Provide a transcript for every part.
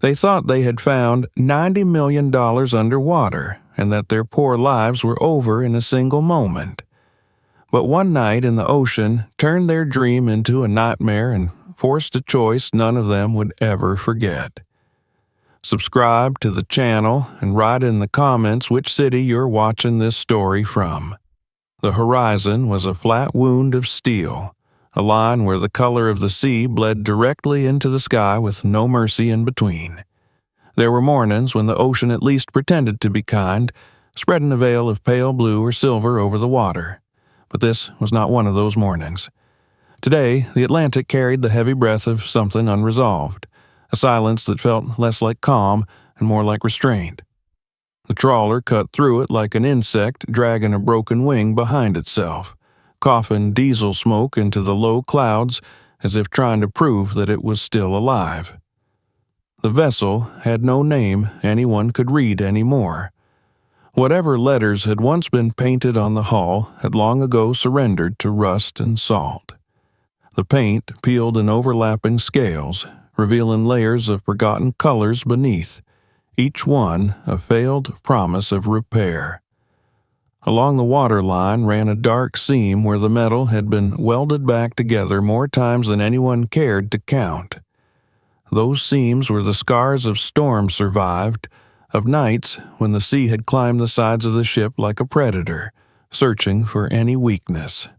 They thought they had found $90 million underwater and that their poor lives were over in a single moment. But one night in the ocean turned their dream into a nightmare and forced a choice none of them would ever forget. Subscribe to the channel and write in the comments which city you're watching this story from. The horizon was a flat wound of steel, a line where the color of the sea bled directly into the sky with no mercy in between. There were mornings when the ocean at least pretended to be kind, spreading a veil of pale blue or silver over the water. But this was not one of those mornings. Today, the Atlantic carried the heavy breath of something unresolved, a silence that felt less like calm and more like restraint. The trawler cut through it like an insect dragging a broken wing behind itself, coughing diesel smoke into the low clouds as if trying to prove that it was still alive. The vessel had no name anyone could read anymore. Whatever letters had once been painted on the hull had long ago surrendered to rust and salt. The paint peeled in overlapping scales, revealing layers of forgotten colors beneath, each one a failed promise of repair. Along the waterline ran a dark seam where the metal had been welded back together more times than anyone cared to count. Those seams were the scars of storms survived, of nights when the sea had climbed the sides of the ship like a predator, searching for any weakness.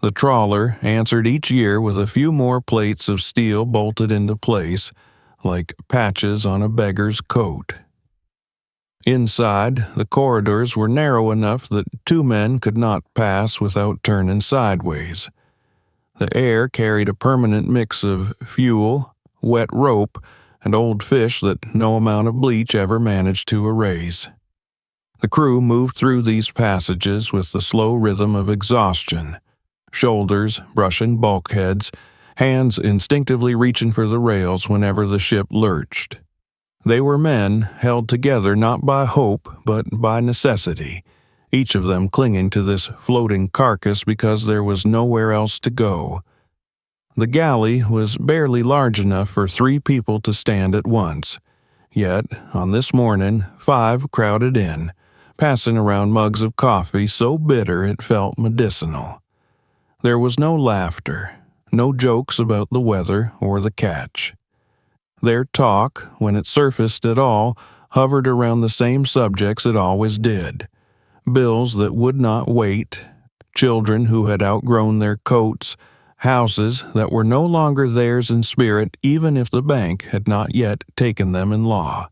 The trawler answered each year with a few more plates of steel bolted into place, like patches on a beggar's coat. Inside, the corridors were narrow enough that two men could not pass without turning sideways. The air carried a permanent mix of fuel, wet rope, and old fish that no amount of bleach ever managed to erase. The crew moved through these passages with the slow rhythm of exhaustion, shoulders brushing bulkheads, hands instinctively reaching for the rails whenever the ship lurched. They were men held together not by hope but by necessity, each of them clinging to this floating carcass because there was nowhere else to go. The galley was barely large enough for 3 people to stand at once, yet on this morning 5 crowded in, passing around mugs of coffee so bitter it felt medicinal. There was no laughter, no jokes about the weather or the catch. Their talk, when it surfaced at all, hovered around the same subjects it always did: bills that would not wait, children who had outgrown their coats, houses that were no longer theirs in spirit even if the bank had not yet taken them in law.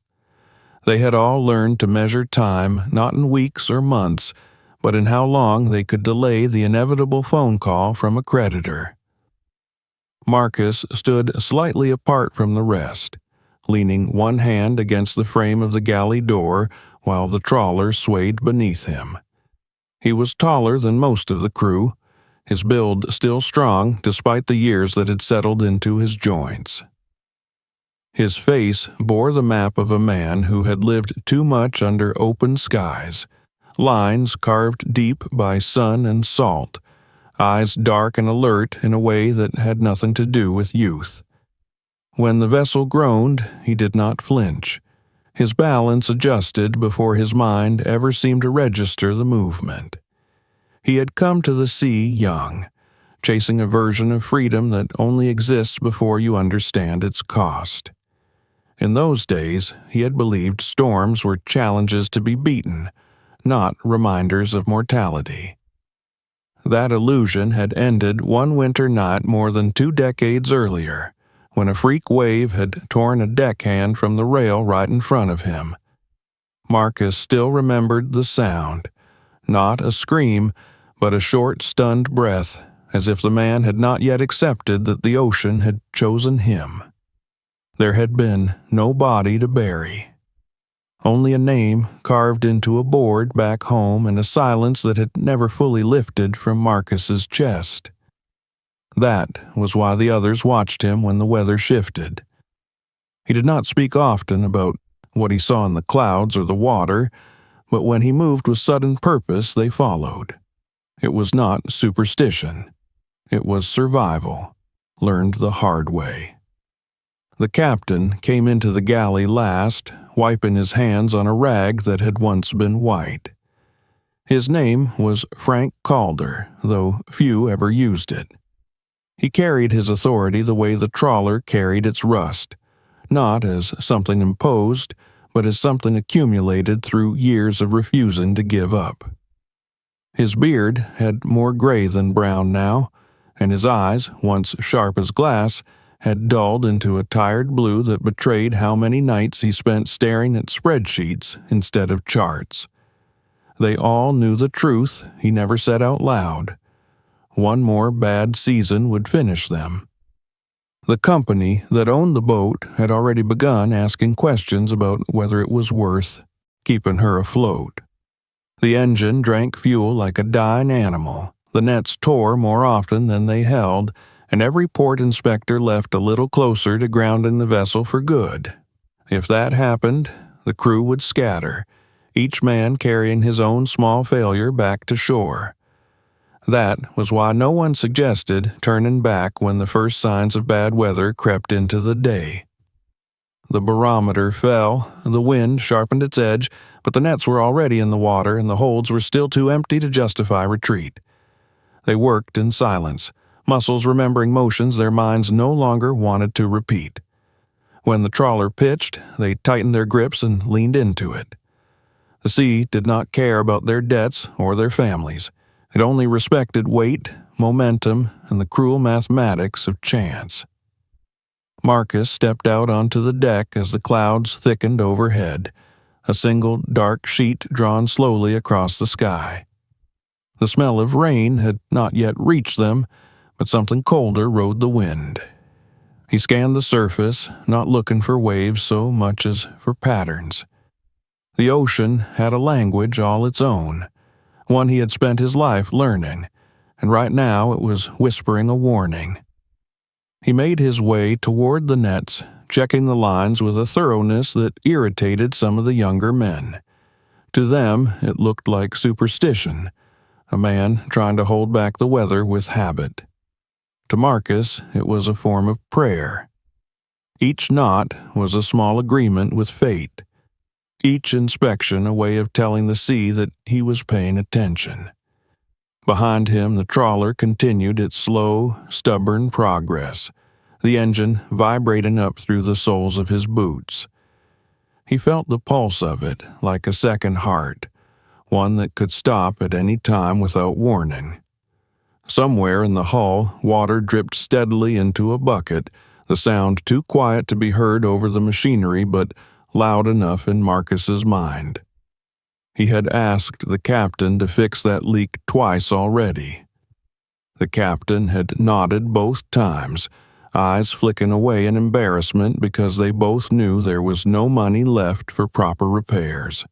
They had all learned to measure time not in weeks or months, but in how long they could delay the inevitable phone call from a creditor. Marcus stood slightly apart from the rest, leaning one hand against the frame of the galley door while the trawler swayed beneath him. He was taller than most of the crew, his build still strong despite the years that had settled into his joints. His face bore the map of a man who had lived too much under open skies, lines carved deep by sun and salt, eyes dark and alert in a way that had nothing to do with youth. When the vessel groaned, he did not flinch. His balance adjusted before his mind ever seemed to register the movement. He had come to the sea young, chasing a version of freedom that only exists before you understand its cost. In those days, he had believed storms were challenges to be beaten, not reminders of mortality. That illusion had ended one winter night more than 2 decades earlier, when a freak wave had torn a deckhand from the rail right in front of him. Marcus still remembered the sound, not a scream, but a short, stunned breath, as if the man had not yet accepted that the ocean had chosen him. There had been no body to bury. Only a name carved into a board back home and a silence that had never fully lifted from Marcus's chest. That was why the others watched him when the weather shifted. He did not speak often about what he saw in the clouds or the water, but when he moved with sudden purpose, they followed. It was not superstition. It was survival, learned the hard way. The captain came into the galley last, wiping his hands on a rag that had once been white. His name was Frank Calder, though few ever used it. He carried his authority the way the trawler carried its rust, not as something imposed, but as something accumulated through years of refusing to give up. His beard had more gray than brown now, and his eyes, once sharp as glass, had dulled into a tired blue that betrayed how many nights he spent staring at spreadsheets instead of charts. They all knew the truth he never said out loud. One more bad season would finish them. The company that owned the boat had already begun asking questions about whether it was worth keeping her afloat. The engine drank fuel like a dying animal. The nets tore more often than they held, and every port inspector left a little closer to grounding the vessel for good. If that happened, the crew would scatter, each man carrying his own small failure back to shore. That was why no one suggested turning back when the first signs of bad weather crept into the day. The barometer fell, the wind sharpened its edge, but the nets were already in the water and the holds were still too empty to justify retreat. They worked in silence, muscles remembering motions their minds no longer wanted to repeat. When the trawler pitched, they tightened their grips and leaned into it. The sea did not care about their debts or their families. It only respected weight, momentum, and the cruel mathematics of chance. Marcus stepped out onto the deck as the clouds thickened overhead, a single dark sheet drawn slowly across the sky. The smell of rain had not yet reached them, but something colder rode the wind. He scanned the surface, not looking for waves so much as for patterns. The ocean had a language all its own, one he had spent his life learning, and right now it was whispering a warning. He made his way toward the nets, checking the lines with a thoroughness that irritated some of the younger men. To them, it looked like superstition, a man trying to hold back the weather with habit. To Marcus, it was a form of prayer. Each knot was a small agreement with fate, each inspection a way of telling the sea that he was paying attention. Behind him, the trawler continued its slow, stubborn progress, the engine vibrating up through the soles of his boots. He felt the pulse of it like a second heart, one that could stop at any time without warning. Somewhere in the hull, water dripped steadily into a bucket, the sound too quiet to be heard over the machinery but loud enough in Marcus's mind. He had asked the captain to fix that leak twice already. The captain had nodded both times, eyes flicking away in embarrassment because they both knew there was no money left for proper repairs.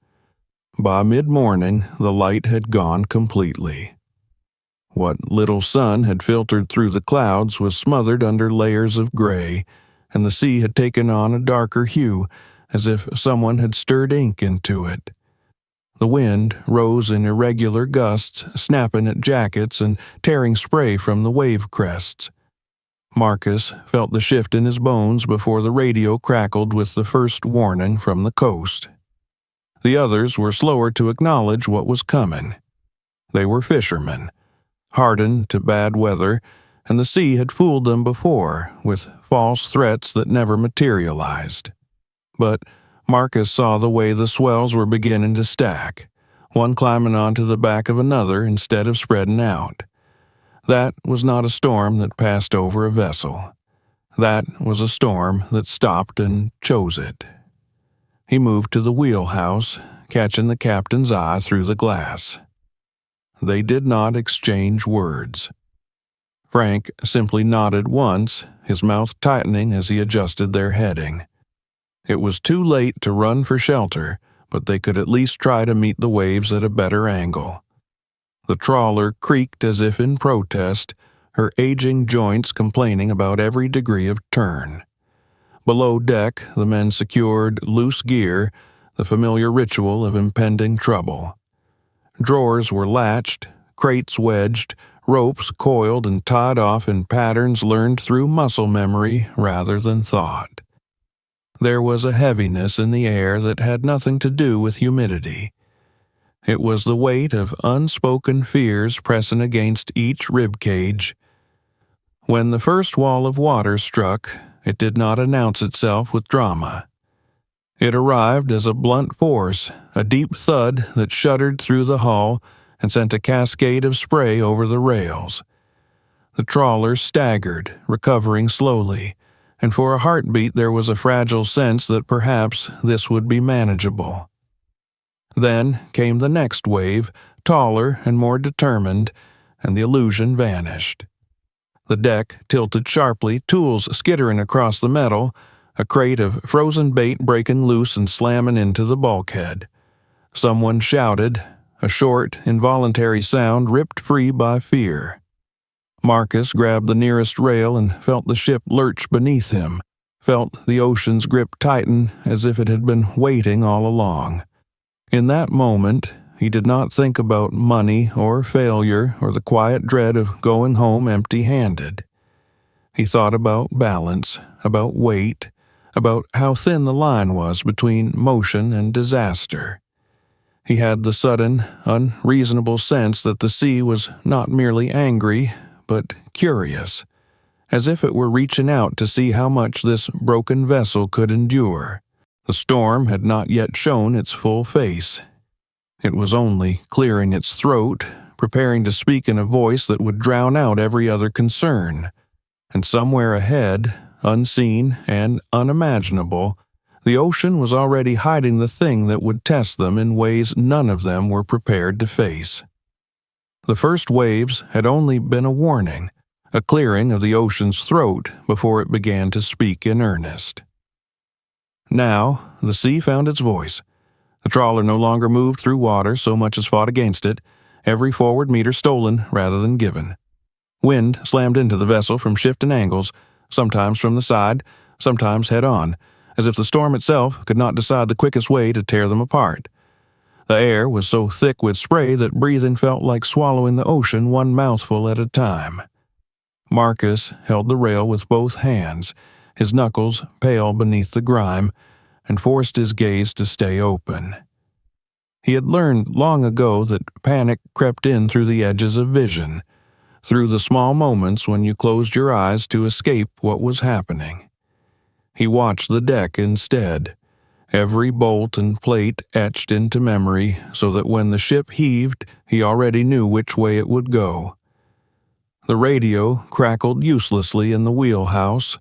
By mid-morning, the light had gone completely. What little sun had filtered through the clouds was smothered under layers of gray, and the sea had taken on a darker hue, as if someone had stirred ink into it. The wind rose in irregular gusts, snapping at jackets and tearing spray from the wave crests. Marcus felt the shift in his bones before the radio crackled with the first warning from the coast. The others were slower to acknowledge what was coming. They were fishermen, hardened to bad weather, and the sea had fooled them before with false threats that never materialized. But Marcus saw the way the swells were beginning to stack, one climbing onto the back of another instead of spreading out. That was not a storm that passed over a vessel. That was a storm that stopped and chose it. He moved to the wheelhouse, catching the captain's eye through the glass. They did not exchange words. Frank simply nodded once, his mouth tightening as he adjusted their heading. It was too late to run for shelter, but they could at least try to meet the waves at a better angle. The trawler creaked as if in protest, her aging joints complaining about every degree of turn. Below deck, the men secured loose gear, the familiar ritual of impending trouble. Drawers were latched, crates wedged, ropes coiled and tied off in patterns learned through muscle memory rather than thought. There was a heaviness in the air that had nothing to do with humidity. It was the weight of unspoken fears pressing against each rib cage. When the first wall of water struck, it did not announce itself with drama. It arrived as a blunt force, a deep thud that shuddered through the hull and sent a cascade of spray over the rails. The trawler staggered, recovering slowly, and for a heartbeat there was a fragile sense that perhaps this would be manageable. Then came the next wave, taller and more determined, and the illusion vanished. The deck tilted sharply, tools skittering across the metal, a crate of frozen bait breaking loose and slamming into the bulkhead. Someone shouted, a short, involuntary sound ripped free by fear. Marcus grabbed the nearest rail and felt the ship lurch beneath him, felt the ocean's grip tighten as if it had been waiting all along. In that moment, he did not think about money or failure or the quiet dread of going home empty-handed. He thought about balance, about weight, about how thin the line was between motion and disaster. He had the sudden, unreasonable sense that the sea was not merely angry, but curious, as if it were reaching out to see how much this broken vessel could endure. The storm had not yet shown its full face. It was only clearing its throat, preparing to speak in a voice that would drown out every other concern. And somewhere ahead, unseen and unimaginable, the ocean was already hiding the thing that would test them in ways none of them were prepared to face. The first waves had only been a warning, a clearing of the ocean's throat before it began to speak in earnest. Now, the sea found its voice. The trawler no longer moved through water so much as fought against it, every forward meter stolen rather than given. Wind slammed into the vessel from shifting angles, sometimes from the side, sometimes head-on, as if the storm itself could not decide the quickest way to tear them apart. The air was so thick with spray that breathing felt like swallowing the ocean one mouthful at a time. Marcus held the rail with both hands, his knuckles pale beneath the grime, and forced his gaze to stay open. He had learned long ago that panic crept in through the edges of vision, through the small moments when you closed your eyes to escape what was happening. He watched the deck instead, every bolt and plate etched into memory so that when the ship heaved, he already knew which way it would go. The radio crackled uselessly in the wheelhouse,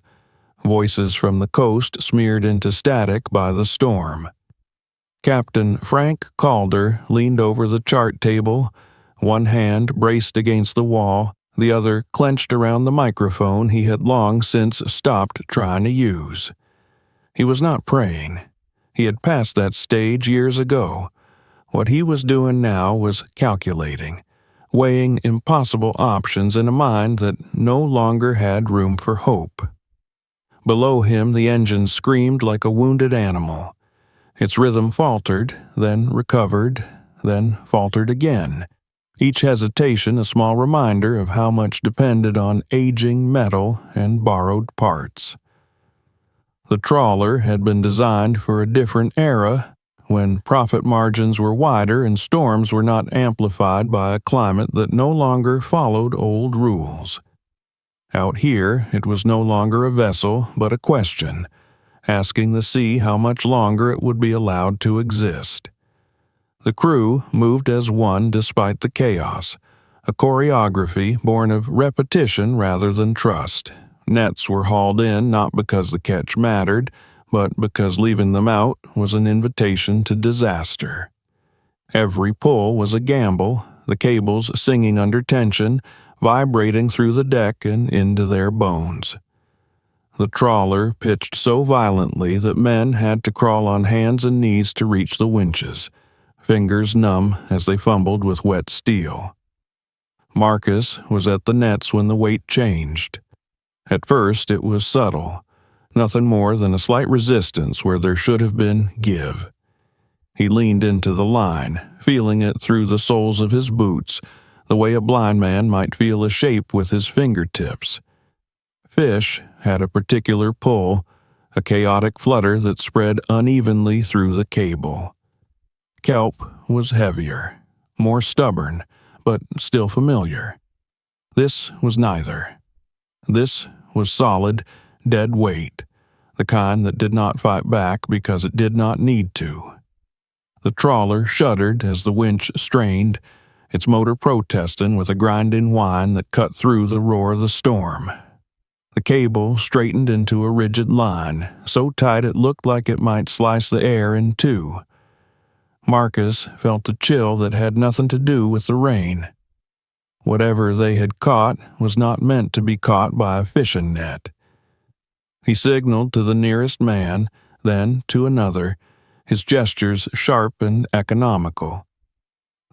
voices from the coast smeared into static by the storm. Captain Frank Calder leaned over the chart table, one hand braced against the wall, the other clenched around the microphone he had long since stopped trying to use. He was not praying. He had passed that stage years ago. What he was doing now was calculating, weighing impossible options in a mind that no longer had room for hope. Below him the engine screamed like a wounded animal. Its rhythm faltered, then recovered, then faltered again, each hesitation a small reminder of how much depended on aging metal and borrowed parts. The trawler had been designed for a different era, when profit margins were wider and storms were not amplified by a climate that no longer followed old rules. Out here, it was no longer a vessel, but a question, asking the sea how much longer it would be allowed to exist. The crew moved as one despite the chaos, a choreography born of repetition rather than trust. Nets were hauled in not because the catch mattered, but because leaving them out was an invitation to disaster. Every pull was a gamble, the cables singing under tension, vibrating through the deck and into their bones. The trawler pitched so violently that men had to crawl on hands and knees to reach the winches, fingers numb as they fumbled with wet steel. Marcus was at the nets when the weight changed. At first it was subtle, nothing more than a slight resistance where there should have been give. He leaned into the line, feeling it through the soles of his boots, the way a blind man might feel a shape with his fingertips. Fish had a particular pull, a chaotic flutter that spread unevenly through the cable. Kelp was heavier, more stubborn, but still familiar. This was neither. This was solid, dead weight, the kind that did not fight back because it did not need to. The trawler shuddered as the winch strained, its motor protesting with a grinding whine that cut through the roar of the storm. The cable straightened into a rigid line, so tight it looked like it might slice the air in two. Marcus felt a chill that had nothing to do with the rain. Whatever they had caught was not meant to be caught by a fishing net. He signaled to the nearest man, then to another, his gestures sharp and economical.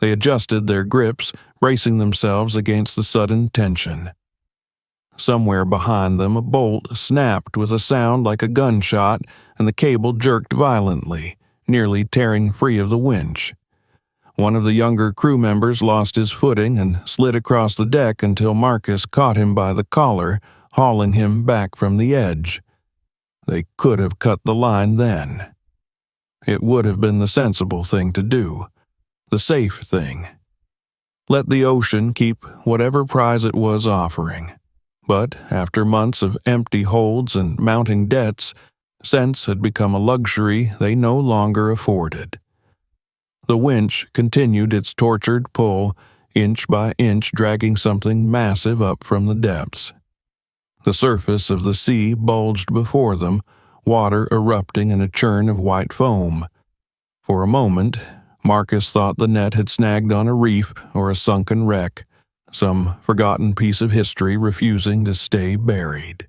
They adjusted their grips, bracing themselves against the sudden tension. Somewhere behind them a bolt snapped with a sound like a gunshot, and the cable jerked violently, nearly tearing free of the winch. One of the younger crew members lost his footing and slid across the deck until Marcus caught him by the collar, hauling him back from the edge. They could have cut the line then. It would have been the sensible thing to do, the safe thing. Let the ocean keep whatever prize it was offering. But after months of empty holds and mounting debts, sense had become a luxury they no longer afforded. The winch continued its tortured pull, inch by inch dragging something massive up from the depths. The surface of the sea bulged before them, water erupting in a churn of white foam. For a moment, Marcus thought the net had snagged on a reef or a sunken wreck, some forgotten piece of history refusing to stay buried.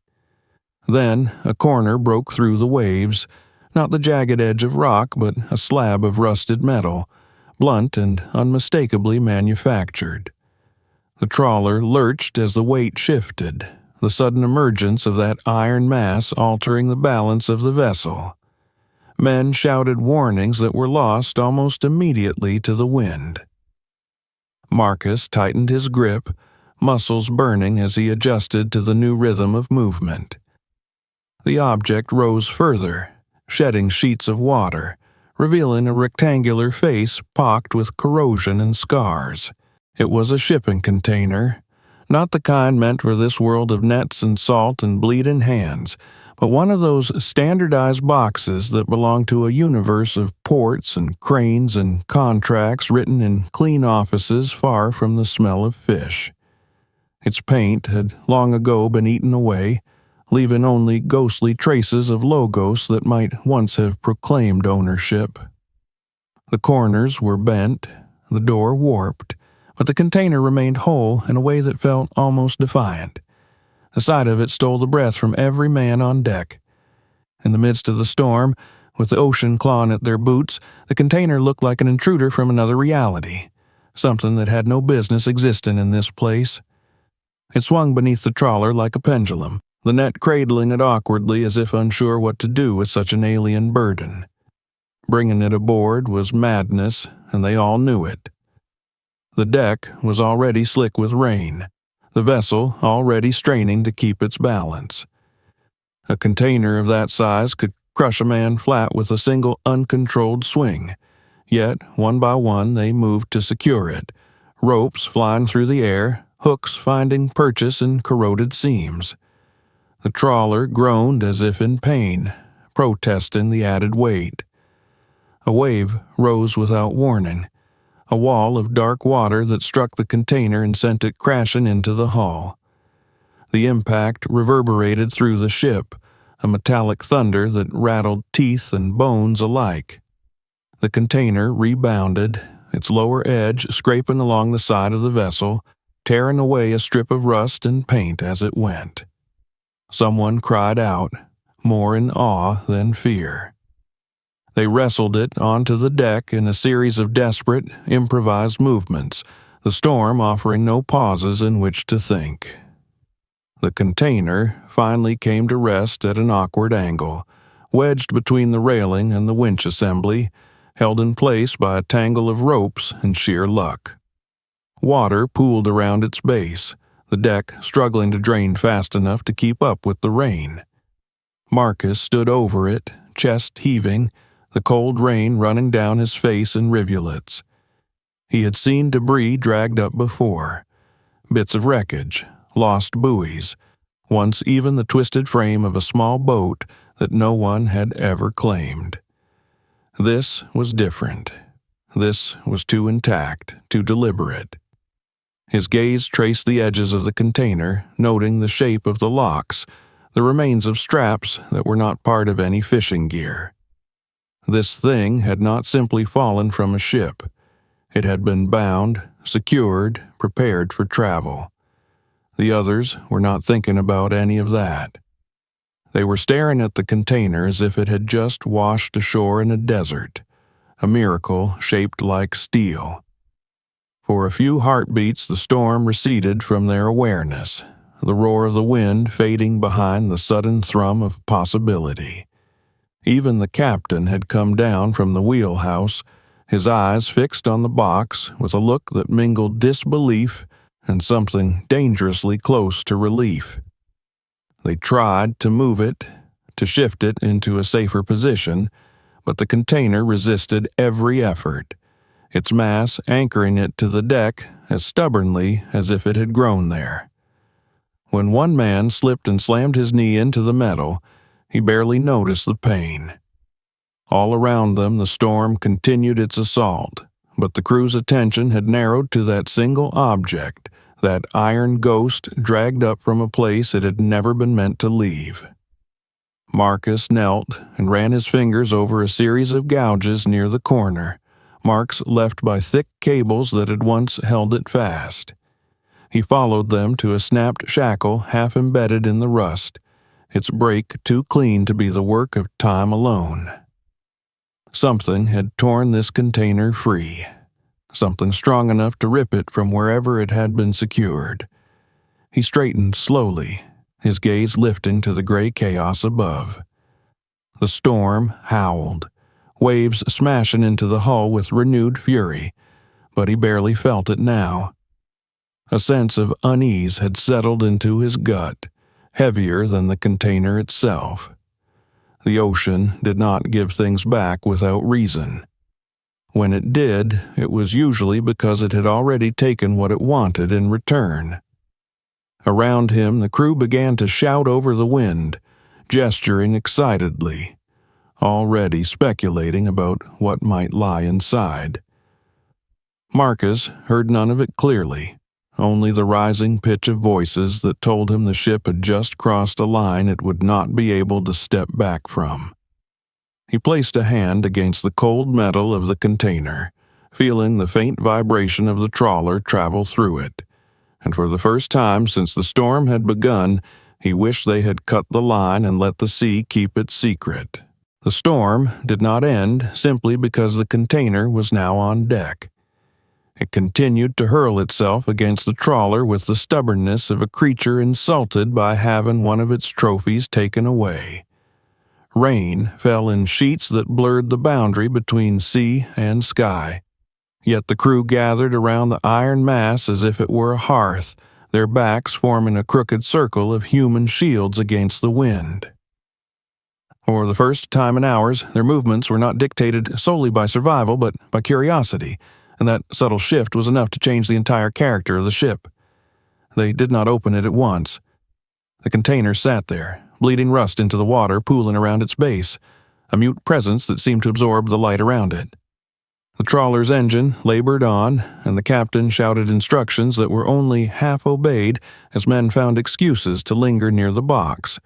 Then a corner broke through the waves, not the jagged edge of rock, but a slab of rusted metal, blunt and unmistakably manufactured. The trawler lurched as the weight shifted, the sudden emergence of that iron mass altering the balance of the vessel. Men shouted warnings that were lost almost immediately to the wind. Marcus tightened his grip, muscles burning as he adjusted to the new rhythm of movement. The object rose further, shedding sheets of water, revealing a rectangular face pocked with corrosion and scars. It was a shipping container, not the kind meant for this world of nets and salt and bleeding hands, but one of those standardized boxes that belong to a universe of ports and cranes and contracts written in clean offices far from the smell of fish. Its paint had long ago been eaten away, leaving only ghostly traces of logos that might once have proclaimed ownership. The corners were bent, the door warped, but the container remained whole in a way that felt almost defiant. The sight of it stole the breath from every man on deck. In the midst of the storm, with the ocean clawing at their boots, the container looked like an intruder from another reality, something that had no business existing in this place. It swung beneath the trawler like a pendulum, the net cradling it awkwardly as if unsure what to do with such an alien burden. Bringing it aboard was madness, and they all knew it. The deck was already slick with rain, the vessel already straining to keep its balance. A container of that size could crush a man flat with a single uncontrolled swing, yet one by one they moved to secure it, ropes flying through the air, hooks finding purchase in corroded seams. The trawler groaned as if in pain, protesting the added weight. A wave rose without warning, a wall of dark water that struck the container and sent it crashing into the hull. The impact reverberated through the ship, a metallic thunder that rattled teeth and bones alike. The container rebounded, its lower edge scraping along the side of the vessel, tearing away a strip of rust and paint as it went. Someone cried out, more in awe than fear. They wrestled it onto the deck in a series of desperate, improvised movements, the storm offering no pauses in which to think. The container finally came to rest at an awkward angle, wedged between the railing and the winch assembly, held in place by a tangle of ropes and sheer luck. Water pooled around its base, the deck struggling to drain fast enough to keep up with the rain. Marcus stood over it, chest heaving, the cold rain running down his face in rivulets. He had seen debris dragged up before, bits of wreckage, lost buoys, once even the twisted frame of a small boat that no one had ever claimed. This was different. This was too intact, too deliberate. His gaze traced the edges of the container, noting the shape of the locks, the remains of straps that were not part of any fishing gear. This thing had not simply fallen from a ship. It had been bound, secured, prepared for travel. The others were not thinking about any of that. They were staring at the container as if it had just washed ashore in a desert, a miracle shaped like steel. For a few heartbeats the storm receded from their awareness, the roar of the wind fading behind the sudden thrum of possibility. Even the captain had come down from the wheelhouse, his eyes fixed on the box with a look that mingled disbelief and something dangerously close to relief. They tried to move it, to shift it into a safer position, but the container resisted every effort, its mass anchoring it to the deck as stubbornly as if it had grown there. When one man slipped and slammed his knee into the metal, he barely noticed the pain. All around them the storm continued its assault, but the crew's attention had narrowed to that single object, that iron ghost dragged up from a place it had never been meant to leave. Marcus knelt and ran his fingers over a series of gouges near the corner, marks left by thick cables that had once held it fast. He followed them to a snapped shackle half embedded in the rust, its break too clean to be the work of time alone. Something had torn this container free, something strong enough to rip it from wherever it had been secured. He straightened slowly, his gaze lifting to the gray chaos above. The storm howled, waves smashing into the hull with renewed fury, but he barely felt it now. A sense of unease had settled into his gut, heavier than the container itself. The ocean did not give things back without reason. When it did, it was usually because it had already taken what it wanted in return. Around him, the crew began to shout over the wind, gesturing excitedly, already speculating about what might lie inside. Marcus heard none of it clearly, only the rising pitch of voices that told him the ship had just crossed a line it would not be able to step back from. He placed a hand against the cold metal of the container, feeling the faint vibration of the trawler travel through it, and for the first time since the storm had begun, he wished they had cut the line and let the sea keep its secret. The storm did not end simply because the container was now on deck. It continued to hurl itself against the trawler with the stubbornness of a creature insulted by having one of its trophies taken away. Rain fell in sheets that blurred the boundary between sea and sky, yet the crew gathered around the iron mass as if it were a hearth, their backs forming a crooked circle of human shields against the wind. For the first time in hours, their movements were not dictated solely by survival but by curiosity, and that subtle shift was enough to change the entire character of the ship. They did not open it at once. The container sat there, bleeding rust into the water pooling around its base, a mute presence that seemed to absorb the light around it. The trawler's engine labored on, and the captain shouted instructions that were only half obeyed as men found excuses to linger near the box,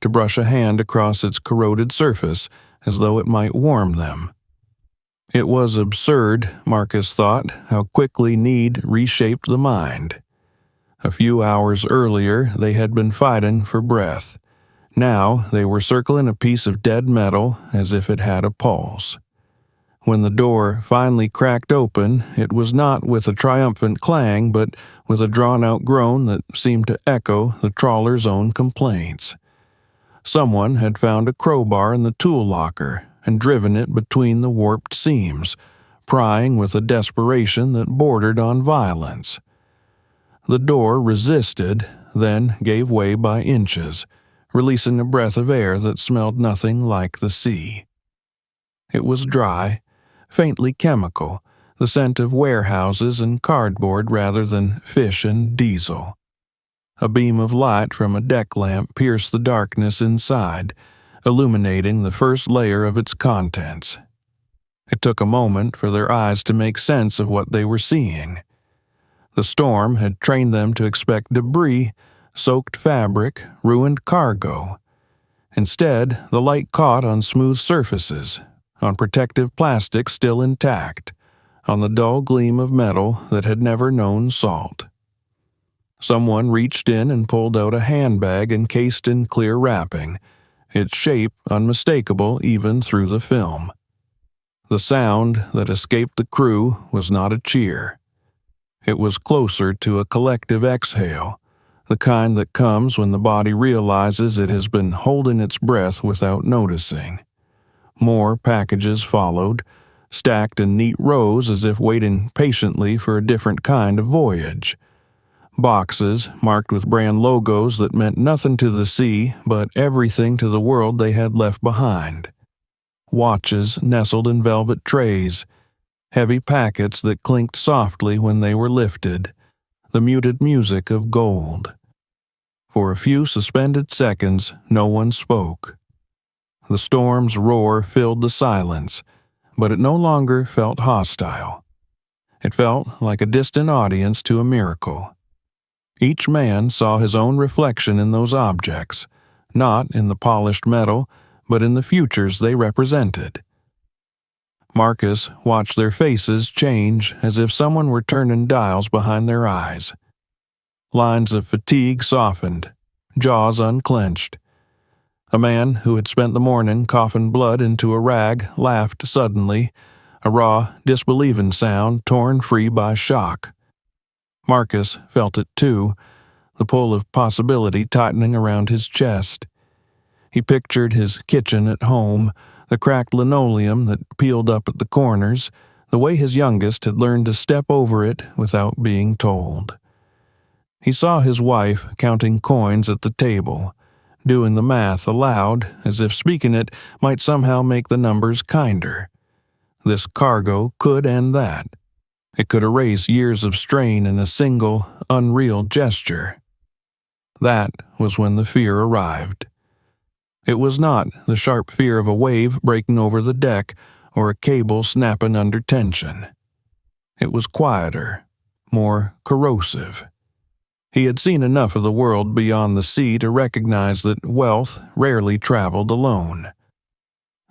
to brush a hand across its corroded surface as though it might warm them. It was absurd, Marcus thought, how quickly need reshaped the mind. A few hours earlier, they had been fighting for breath. Now they were circling a piece of dead metal as if it had a pulse. When the door finally cracked open, it was not with a triumphant clang, but with a drawn-out groan that seemed to echo the trawler's own complaints. Someone had found a crowbar in the tool locker and driven it between the warped seams, prying with a desperation that bordered on violence. The door resisted, then gave way by inches, releasing a breath of air that smelled nothing like the sea. It was dry, faintly chemical, the scent of warehouses and cardboard rather than fish and diesel. A beam of light from a deck lamp pierced the darkness inside, illuminating the first layer of its contents. It took a moment for their eyes to make sense of what they were seeing. The storm had trained them to expect debris, soaked fabric, ruined cargo. Instead, the light caught on smooth surfaces, on protective plastic still intact, on the dull gleam of metal that had never known salt. Someone reached in and pulled out a handbag encased in clear wrapping, its shape unmistakable even through the film. The sound that escaped the crew was not a cheer. It was closer to a collective exhale, the kind that comes when the body realizes it has been holding its breath without noticing. More packages followed, stacked in neat rows as if waiting patiently for a different kind of voyage. Boxes marked with brand logos that meant nothing to the sea but everything to the world they had left behind. Watches nestled in velvet trays, heavy packets that clinked softly when they were lifted, the muted music of gold. For a few suspended seconds, no one spoke. The storm's roar filled the silence, but it no longer felt hostile. It felt like a distant audience to a miracle. Each man saw his own reflection in those objects, not in the polished metal, but in the futures they represented. Marcus watched their faces change as if someone were turning dials behind their eyes. Lines of fatigue softened, jaws unclenched. A man who had spent the morning coughing blood into a rag laughed suddenly, a raw, disbelieving sound torn free by shock. Marcus felt it too, the pull of possibility tightening around his chest. He pictured his kitchen at home, the cracked linoleum that peeled up at the corners, the way his youngest had learned to step over it without being told. He saw his wife counting coins at the table, doing the math aloud as if speaking it might somehow make the numbers kinder. This cargo could end that. It could erase years of strain in a single, unreal gesture. That was when the fear arrived. It was not the sharp fear of a wave breaking over the deck or a cable snapping under tension. It was quieter, more corrosive. He had seen enough of the world beyond the sea to recognize that wealth rarely traveled alone.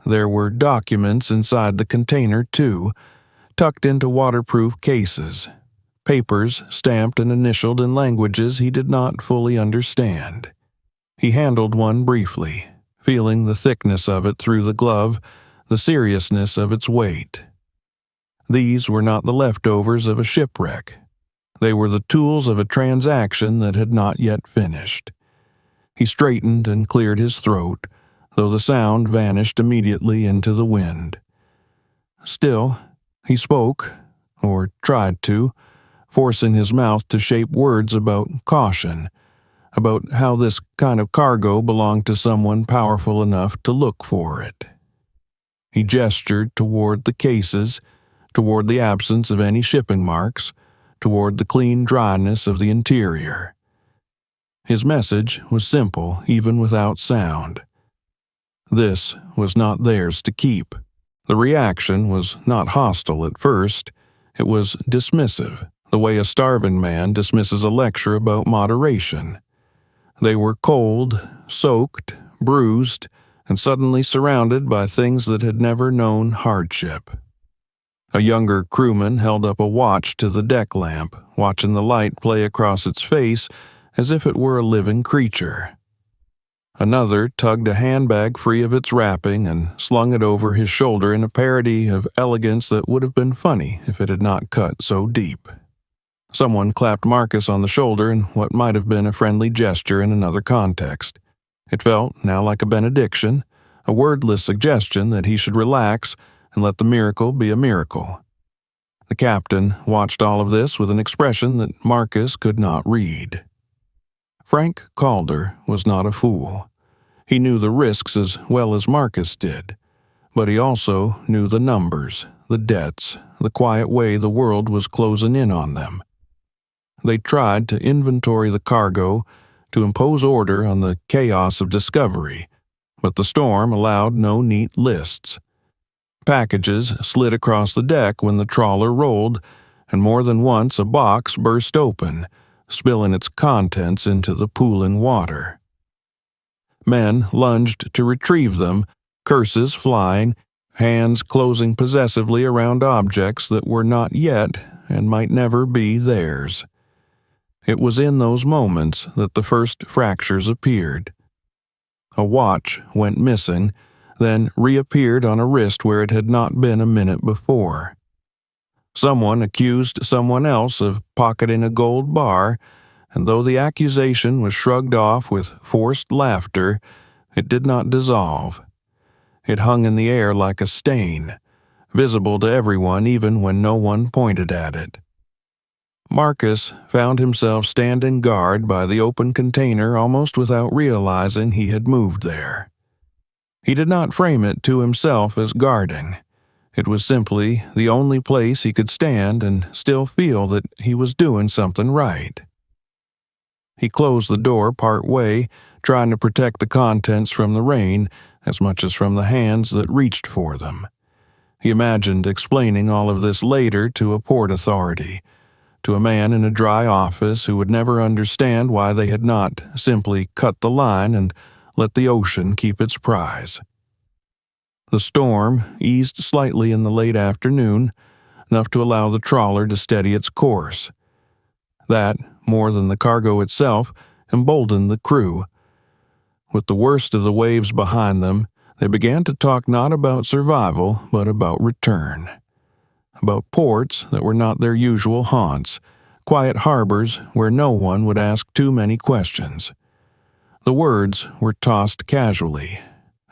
There were documents inside the container, too, tucked into waterproof cases, papers stamped and initialed in languages he did not fully understand. He handled one briefly, feeling the thickness of it through the glove, the seriousness of its weight. These were not the leftovers of a shipwreck. They were the tools of a transaction that had not yet finished. He straightened and cleared his throat, though the sound vanished immediately into the wind. Still, he spoke, or tried to, forcing his mouth to shape words about caution, about how this kind of cargo belonged to someone powerful enough to look for it. He gestured toward the cases, toward the absence of any shipping marks, toward the clean dryness of the interior. His message was simple even without sound. This was not theirs to keep. The reaction was not hostile at first. It was dismissive, the way a starving man dismisses a lecture about moderation. They were cold, soaked, bruised, and suddenly surrounded by things that had never known hardship. A younger crewman held up a watch to the deck lamp, watching the light play across its face as if it were a living creature. Another tugged a handbag free of its wrapping and slung it over his shoulder in a parody of elegance that would have been funny if it had not cut so deep. Someone clapped Marcus on the shoulder in what might have been a friendly gesture in another context. It felt now like a benediction, a wordless suggestion that he should relax and let the miracle be a miracle. The captain watched all of this with an expression that Marcus could not read. Frank Calder was not a fool. He knew the risks as well as Marcus did, but he also knew the numbers, the debts, the quiet way the world was closing in on them. They tried to inventory the cargo, to impose order on the chaos of discovery, but the storm allowed no neat lists. Packages slid across the deck when the trawler rolled, and more than once a box burst open, spilling its contents into the pooling water. Men lunged to retrieve them, curses flying, hands closing possessively around objects that were not yet and might never be theirs. It was in those moments that the first fractures appeared. A watch went missing, then reappeared on a wrist where it had not been a minute before. Someone accused someone else of pocketing a gold bar, and though the accusation was shrugged off with forced laughter, it did not dissolve. It hung in the air like a stain, visible to everyone even when no one pointed at it. Marcus found himself standing guard by the open container almost without realizing he had moved there. He did not frame it to himself as guarding. It was simply the only place he could stand and still feel that he was doing something right. He closed the door part way, trying to protect the contents from the rain as much as from the hands that reached for them. He imagined explaining all of this later to a port authority, to a man in a dry office who would never understand why they had not simply cut the line and let the ocean keep its prize. The storm eased slightly in the late afternoon, enough to allow the trawler to steady its course. That, more than the cargo itself, emboldened the crew. With the worst of the waves behind them, they began to talk not about survival, but about return. About ports that were not their usual haunts, quiet harbors where no one would ask too many questions. The words were tossed casually,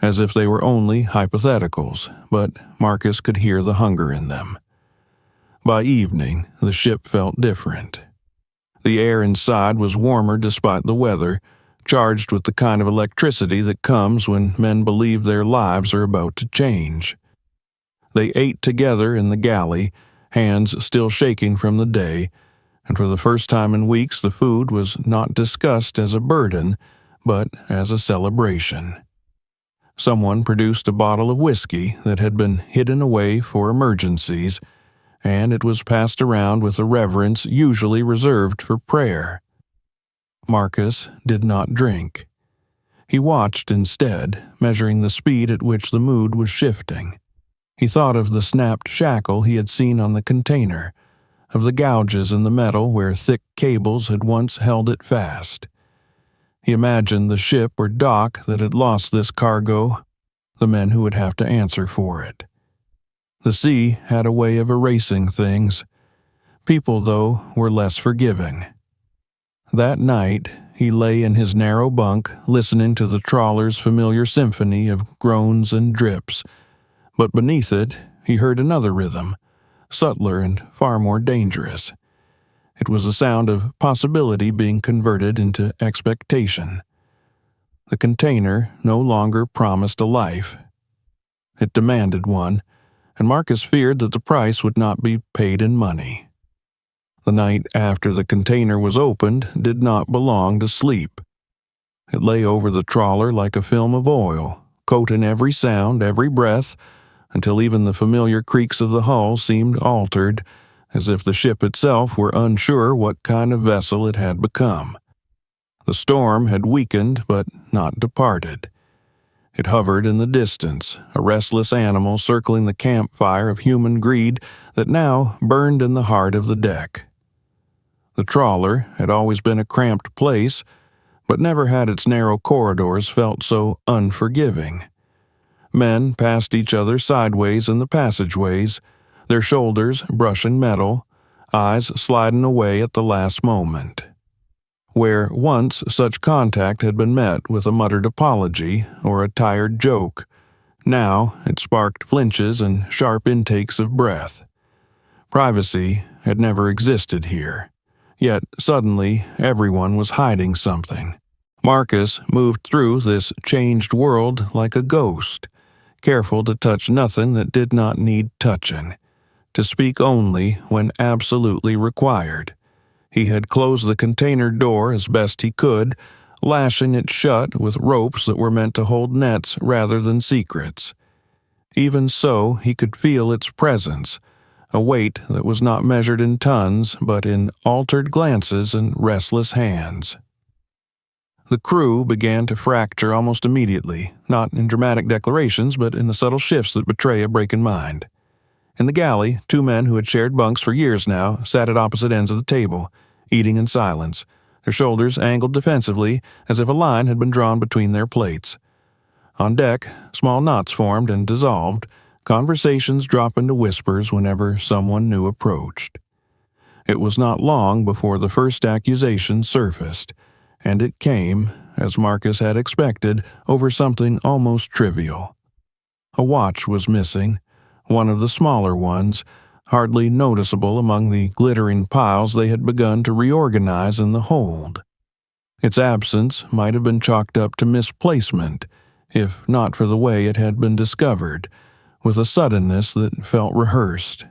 as if they were only hypotheticals, but Marcus could hear the hunger in them. By evening, the ship felt different. The air inside was warmer despite the weather, charged with the kind of electricity that comes when men believe their lives are about to change. They ate together in the galley, hands still shaking from the day, and for the first time in weeks the food was not discussed as a burden, but as a celebration. Someone produced a bottle of whiskey that had been hidden away for emergencies, and it was passed around with a reverence usually reserved for prayer. Marcus did not drink. He watched instead, measuring the speed at which the mood was shifting. He thought of the snapped shackle he had seen on the container, of the gouges in the metal where thick cables had once held it fast. He imagined the ship or dock that had lost this cargo, the men who would have to answer for it. The sea had a way of erasing things. People, though, were less forgiving. That night, he lay in his narrow bunk, listening to the trawler's familiar symphony of groans and drips, but beneath it, he heard another rhythm, subtler and far more dangerous. It was the sound of possibility being converted into expectation. The container no longer promised a life. It demanded one, and Marcus feared that the price would not be paid in money. The night after the container was opened did not belong to sleep. It lay over the trawler like a film of oil, coating every sound, every breath, until even the familiar creaks of the hull seemed altered, as if the ship itself were unsure what kind of vessel it had become. The storm had weakened but not departed. It hovered in the distance, a restless animal circling the campfire of human greed that now burned in the heart of the deck. The trawler had always been a cramped place, but never had its narrow corridors felt so unforgiving. Men passed each other sideways in the passageways, their shoulders brushing metal, eyes sliding away at the last moment. Where once such contact had been met with a muttered apology or a tired joke, now it sparked flinches and sharp intakes of breath. Privacy had never existed here, yet suddenly everyone was hiding something, Marcus moved through this changed world like a ghost, careful to touch nothing that did not need touching, to speak only when absolutely required. He had closed the container door as best he could, lashing it shut with ropes that were meant to hold nets rather than secrets. Even so, he could feel its presence, a weight that was not measured in tons but in altered glances and restless hands. The crew began to fracture almost immediately, not in dramatic declarations but in the subtle shifts that betray a break in mind. In the galley, two men who had shared bunks for years now sat at opposite ends of the table, eating in silence, their shoulders angled defensively as if a line had been drawn between their plates. On deck, small knots formed and dissolved, conversations dropping to whispers whenever someone new approached. It was not long before the first accusation surfaced, and it came, as Marcus had expected, over something almost trivial. A watch was missing, one of the smaller ones, hardly noticeable among the glittering piles they had begun to reorganize in the hold. Its absence might have been chalked up to misplacement, if not for the way it had been discovered, with a suddenness that felt rehearsed.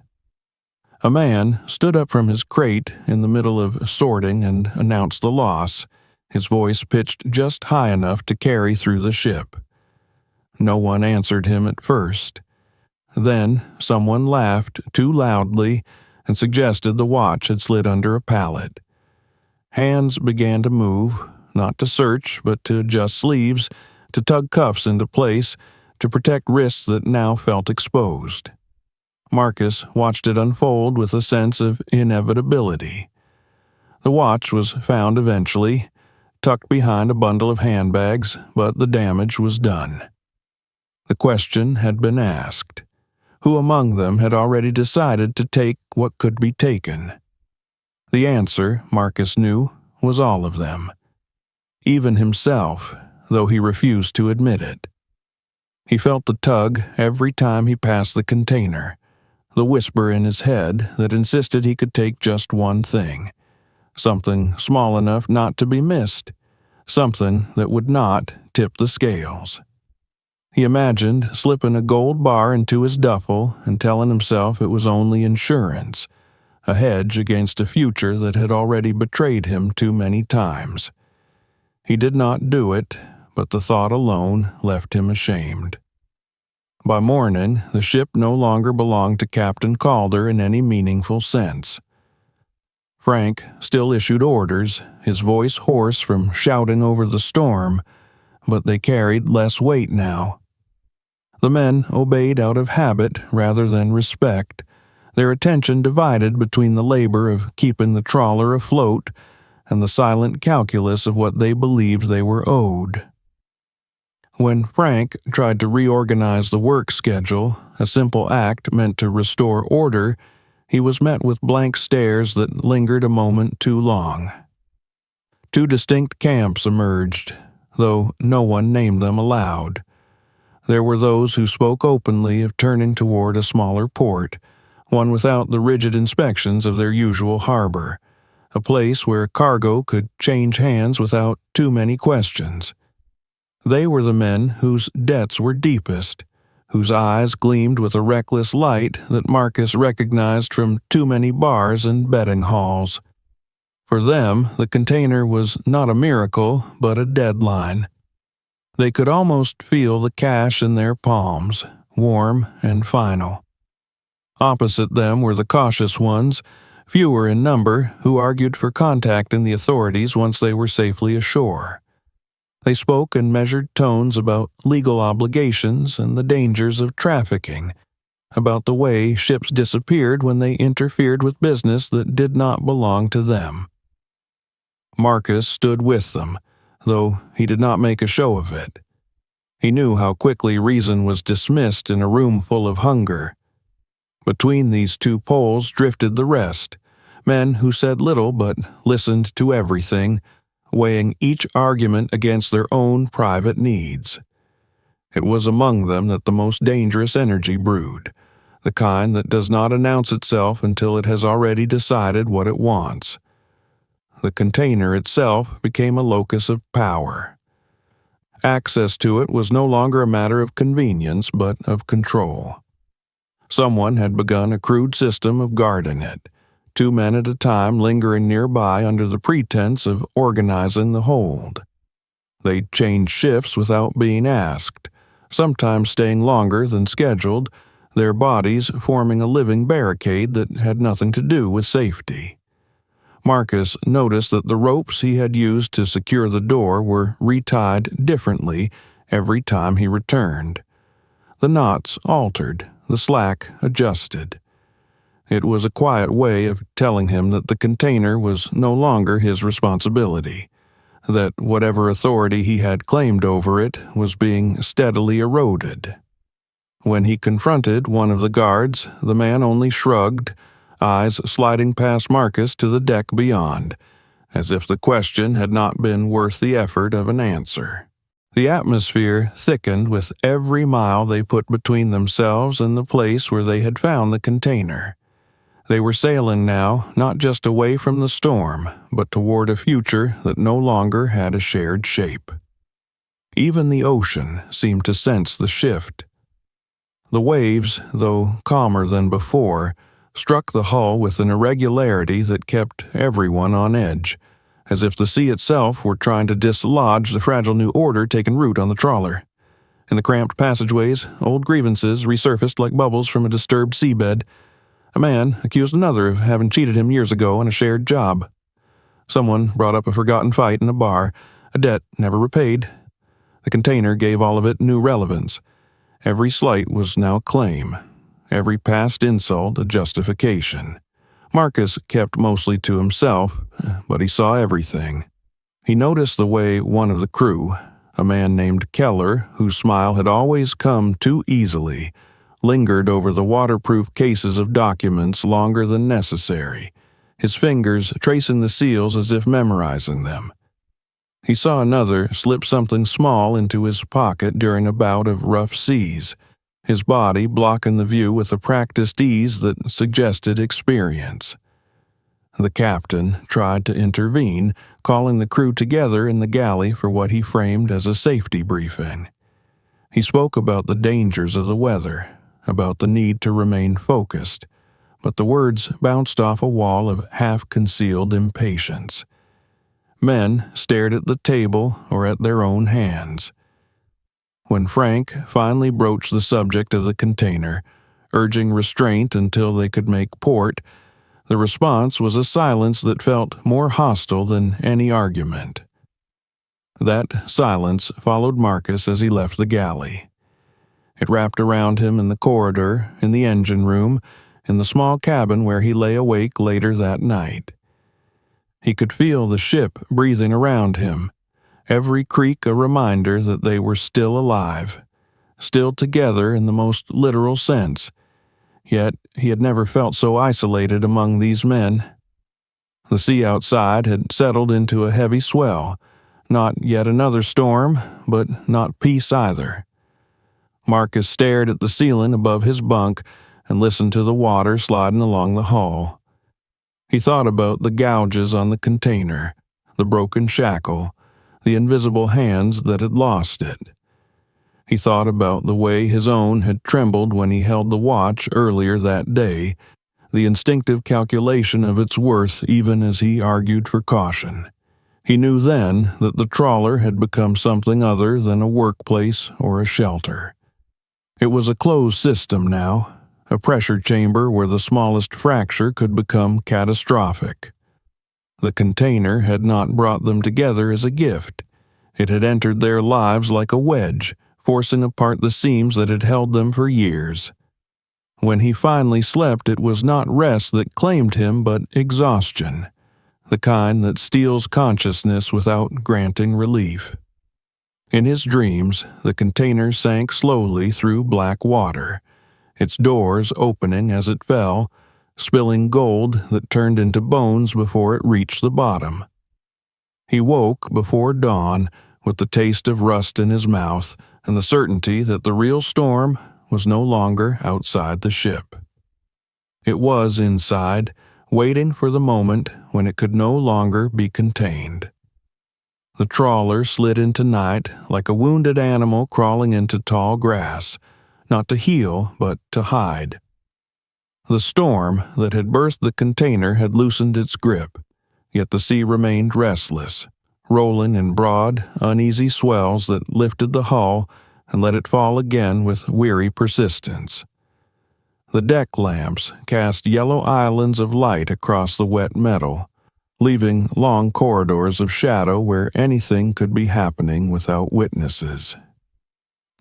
A man stood up from his crate in the middle of sorting and announced the loss, his voice pitched just high enough to carry through the ship. No one answered him at first. Then someone laughed too loudly and suggested the watch had slid under a pallet. Hands began to move, not to search but to adjust sleeves, to tug cuffs into place, to protect wrists that now felt exposed. Marcus watched it unfold with a sense of inevitability. The watch was found eventually, tucked behind a bundle of handbags, but the damage was done. The question had been asked. Who among them had already decided to take what could be taken? The answer, Marcus knew, was all of them. Even himself, though he refused to admit it. He felt the tug every time he passed the container, the whisper in his head that insisted he could take just one thing. Something small enough not to be missed, something that would not tip the scales. He imagined slipping a gold bar into his duffel and telling himself it was only insurance, a hedge against a future that had already betrayed him too many times. He did not do it, but the thought alone left him ashamed. By morning, the ship no longer belonged to Captain Calder in any meaningful sense. Frank still issued orders, his voice hoarse from shouting over the storm, but they carried less weight now. The men obeyed out of habit rather than respect, their attention divided between the labor of keeping the trawler afloat and the silent calculus of what they believed they were owed. When Frank tried to reorganize the work schedule, a simple act meant to restore order, he was met with blank stares that lingered a moment too long. Two distinct camps emerged, though no one named them aloud. There were those who spoke openly of turning toward a smaller port, one without the rigid inspections of their usual harbor, a place where cargo could change hands without too many questions. They were the men whose debts were deepest, whose eyes gleamed with a reckless light that Marcus recognized from too many bars and betting halls. For them, the container was not a miracle, but a deadline. They could almost feel the cash in their palms, warm and final. Opposite them were the cautious ones, fewer in number, who argued for contacting the authorities once they were safely ashore. They spoke in measured tones about legal obligations and the dangers of trafficking, about the way ships disappeared when they interfered with business that did not belong to them. Marcus stood with them, though he did not make a show of it. He knew how quickly reason was dismissed in a room full of hunger. Between these two poles drifted the rest, men who said little but listened to everything, weighing each argument against their own private needs. It was among them that the most dangerous energy brewed, the kind that does not announce itself until it has already decided what it wants. the container itself became a locus of power. Access to it was no longer a matter of convenience, but of control. Someone had begun a crude system of guarding it, 2 men at a time lingering nearby under the pretense of organizing the hold. They'd change shifts without being asked, sometimes staying longer than scheduled, their bodies forming a living barricade that had nothing to do with safety. Marcus noticed that the ropes he had used to secure the door were retied differently every time he returned. The knots altered, the slack adjusted. It was a quiet way of telling him that the container was no longer his responsibility, that whatever authority he had claimed over it was being steadily eroded. When he confronted one of the guards, the man only shrugged, eyes sliding past Marcus to the deck beyond, as if the question had not been worth the effort of an answer. The atmosphere thickened with every mile they put between themselves and the place where they had found the container. They were sailing now, not just away from the storm, but toward a future that no longer had a shared shape. Even the ocean seemed to sense the shift. The waves, though calmer than before, struck the hull with an irregularity that kept everyone on edge, as if the sea itself were trying to dislodge the fragile new order taking root on the trawler. In the cramped passageways, old grievances resurfaced like bubbles from a disturbed seabed. A man accused another of having cheated him years ago on a shared job. Someone brought up a forgotten fight in a bar, a debt never repaid. The container gave all of it new relevance. Every slight was now a claim, every past insult a justification. Marcus kept mostly to himself, but he saw everything. He noticed the way one of the crew, a man named Keller, whose smile had always come too easily, lingered over the waterproof cases of documents longer than necessary, his fingers tracing the seals as if memorizing them. He saw another slip something small into his pocket during a bout of rough seas, his body blocking the view with a practiced ease that suggested experience. The captain tried to intervene, calling the crew together in the galley for what he framed as a safety briefing. He spoke about the dangers of the weather, about the need to remain focused, but the words bounced off a wall of half-concealed impatience. Men stared at the table or at their own hands. When Frank finally broached the subject of the container, urging restraint until they could make port, the response was a silence that felt more hostile than any argument. That silence followed Marcus as he left the galley. It wrapped around him in the corridor, in the engine room, in the small cabin where he lay awake later that night. He could feel the ship breathing around him, every creak a reminder that they were still alive, still together in the most literal sense. Yet he had never felt so isolated among these men. The sea outside had settled into a heavy swell, not yet another storm, but not peace either. Marcus stared at the ceiling above his bunk and listened to the water sliding along the hull. He thought about the gouges on the container, the broken shackle, the invisible hands that had lost it. He thought about the way his own had trembled when he held the watch earlier that day, the instinctive calculation of its worth even as he argued for caution. He knew then that the trawler had become something other than a workplace or a shelter. It was a closed system now, a pressure chamber where the smallest fracture could become catastrophic. The container had not brought them together as a gift. It had entered their lives like a wedge, forcing apart the seams that had held them for years. When he finally slept, it was not rest that claimed him, but exhaustion, the kind that steals consciousness without granting relief. In his dreams, the container sank slowly through black water, its doors opening as it fell, spilling gold that turned into bones before it reached the bottom. He woke before dawn with the taste of rust in his mouth and the certainty that the real storm was no longer outside the ship. It was inside, waiting for the moment when it could no longer be contained. The trawler slid into night like a wounded animal crawling into tall grass, not to heal, but to hide. The storm that had birthed the container had loosened its grip, yet the sea remained restless, rolling in broad, uneasy swells that lifted the hull and let it fall again with weary persistence. The deck lamps cast yellow islands of light across the wet metal, leaving long corridors of shadow where anything could be happening without witnesses.